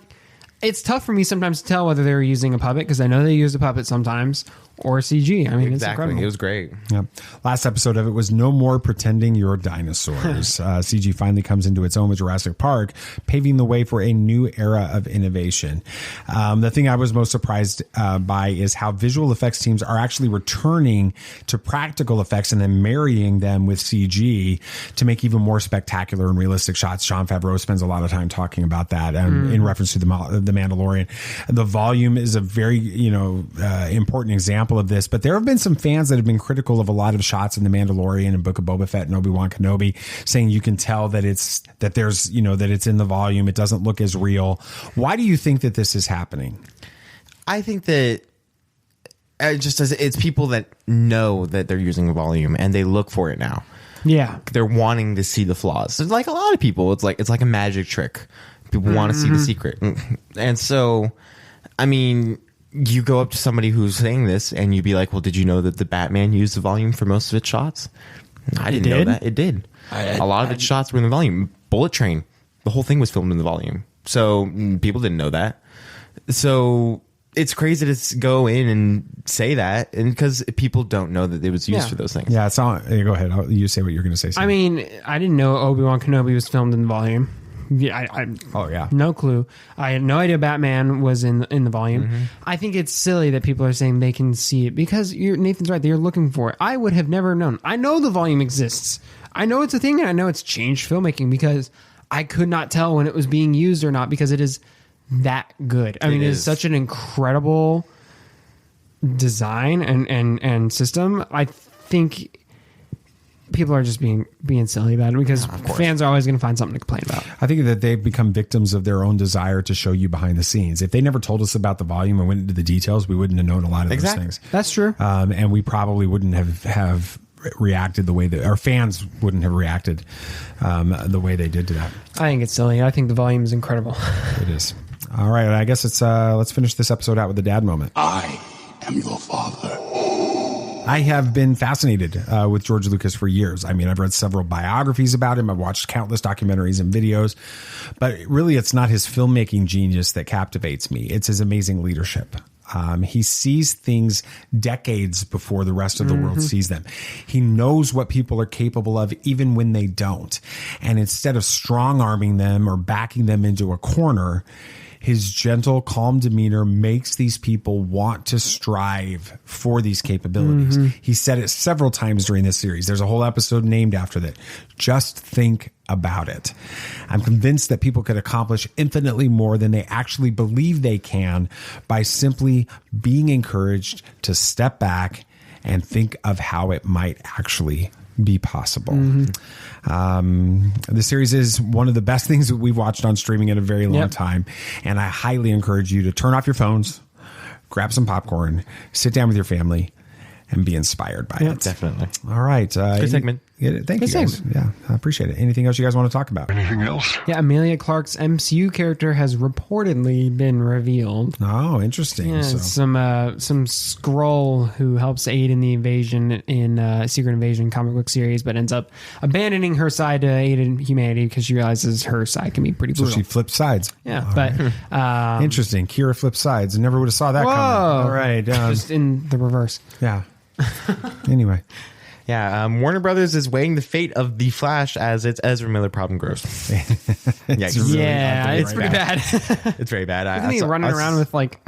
it's tough for me sometimes to tell whether they were using a puppet, because I know they use a puppet sometimes, or CG. I mean, it's incredible. It was great. Yeah. Last episode of it was No More Pretending You're Dinosaurs. CG finally comes into its own with Jurassic Park, paving the way for a new era of innovation. The thing I was most surprised by is how visual effects teams are actually returning to practical effects and then marrying them with CG to make even more spectacular and realistic shots. Jon Favreau spends a lot of time talking about that in reference to the Mandalorian. The volume is a very important example of this, but there have been some fans that have been critical of a lot of shots in The Mandalorian and Book of Boba Fett and Obi-Wan Kenobi, saying you can tell that it's in the volume. It doesn't look as real. Why do you think that this is happening? I think that it's people that know that they're using volume and they look for it now. Yeah, they're wanting to see the flaws. It's like a lot of people. It's like a magic trick. People want to see the secret, and so, I mean, you go up to somebody who's saying this and you'd be like, well, did you know that the Batman used the volume for most of its shots? I didn't know that. It did. A lot of its shots were in the volume. Bullet Train, the whole thing was filmed in the volume. So people didn't know that. So it's crazy to go in and say that, and because people don't know that it was used for those things. Yeah, it's not. Go ahead. You say what you're going to say. Sam. I mean, I didn't know Obi-Wan Kenobi was filmed in the volume. Yeah, no clue. I had no idea Batman was in the volume. I think it's silly that people are saying they can see it because Nathan's right. They're looking for it. I would have never known. I know the volume exists. I know it's a thing, and I know it's changed filmmaking because I could not tell when it was being used or not because it is that good. I mean, it is such an incredible design and system. I think people are just being silly about it because fans are always going to find something to complain about. I think that they've become victims of their own desire to show you behind the scenes. If they never told us about the volume and went into the details, we wouldn't have known a lot of those things. That's true. And we probably wouldn't have reacted the way that our fans wouldn't have reacted the way they did to that. I think it's silly. I think the volume is incredible. It is. All right. I guess let's finish this episode out with the dad moment. I am your father. I have been fascinated with George Lucas for years. I mean, I've read several biographies about him. I've watched countless documentaries and videos, but really it's not his filmmaking genius that captivates me. It's his amazing leadership. He sees things decades before the rest of the world sees them. He knows what people are capable of, even when they don't. And instead of strong-arming them or backing them into a corner, his gentle, calm demeanor makes these people want to strive for these capabilities. He said it several times during this series. There's a whole episode named after that. Just think about it. I'm convinced that people could accomplish infinitely more than they actually believe they can by simply being encouraged to step back and think of how it might actually be possible. The series is one of the best things that we've watched on streaming in a very long time. And I highly encourage you to turn off your phones, grab some popcorn, sit down with your family, and be inspired by it. Definitely. All right. Good segment. Thank you guys. Yeah, I appreciate it. Anything else you guys want to talk about? Anything else? Yeah, Emilia Clarke's MCU character has reportedly been revealed. Oh, interesting. Yeah, some Skrull who helps aid in the invasion in Secret Invasion comic book series, but ends up abandoning her side to aid in humanity because she realizes her side can be pretty brutal. So she flips sides. Yeah, but interesting. Kira flips sides. I never would have saw that coming. All right, just in the reverse. Yeah. Anyway. Yeah, Warner Brothers is weighing the fate of The Flash as its Ezra Miller problem grows. It's pretty bad. It's very bad. Isn't he running around with like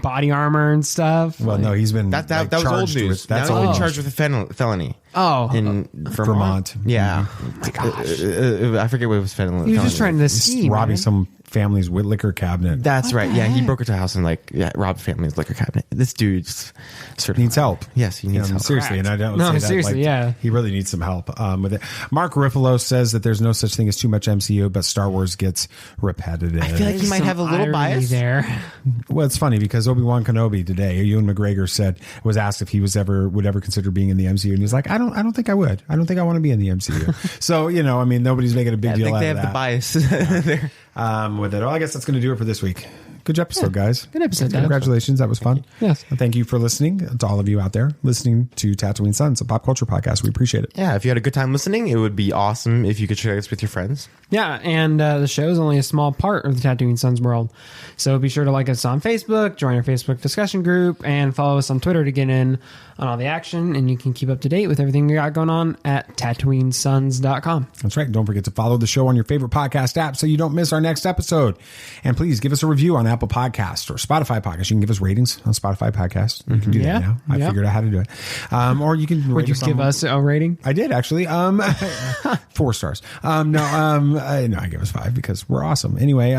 body armor and stuff? Well, no, he's been that was old news. That's now he's charged with a felony. In Vermont. Yeah. Oh my gosh. I forget what it was felony. He was just trying to scheme, robbing some family's liquor cabinet. That's right. Yeah, he broke into a house and robbed a family's liquor cabinet. This dude needs help. Yes, he needs help. Seriously, and I don't say that seriously, he really needs some help with it. Mark Ruffalo says that there's no such thing as too much MCU, but Star Wars gets repetitive. I feel like he might have a little bias there. Well, it's funny because Obi-Wan Kenobi today, Ewan McGregor was asked if he would ever consider being in the MCU, and he's like, I don't think I would. I don't think I want to be in the MCU. So, nobody's making a big deal out of that. I think they have the bias there. With it. Well, I guess that's going to do it for this week. Good episode, guys. Good episode. Congratulations. That was fun. Yes. And thank you for listening to all of you out there listening to Tatooine Sons, a pop culture podcast. We appreciate it. Yeah. If you had a good time listening, it would be awesome if you could share this with your friends. Yeah. And the show is only a small part of the Tatooine Sons world. So be sure to like us on Facebook, join our Facebook discussion group, and follow us on Twitter to get in on all the action. And you can keep up to date with everything we got going on at TatooineSons.com. That's right. Don't forget to follow the show on your favorite podcast app so you don't miss our next episode. And please give us a review on Apple Podcasts or Spotify Podcasts. You can give us ratings on Spotify Podcasts. You can do that now. I figured out how to do it. Or you can Would you give us a rating? I did, actually. 4 stars. I give us 5 because we're awesome. Anyway,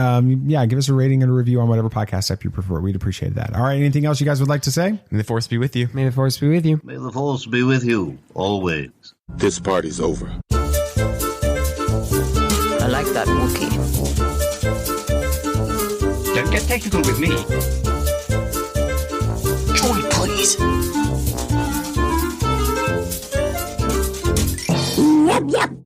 give us a rating and a review on whatever podcast app you prefer. We'd appreciate that. All right. Anything else you guys would like to say? May the Force be with you. May the Force be with you. May the Force be with you always. This party's over. I like that Wookiee. Don't get technical with me. Joy, please. Yep, yep.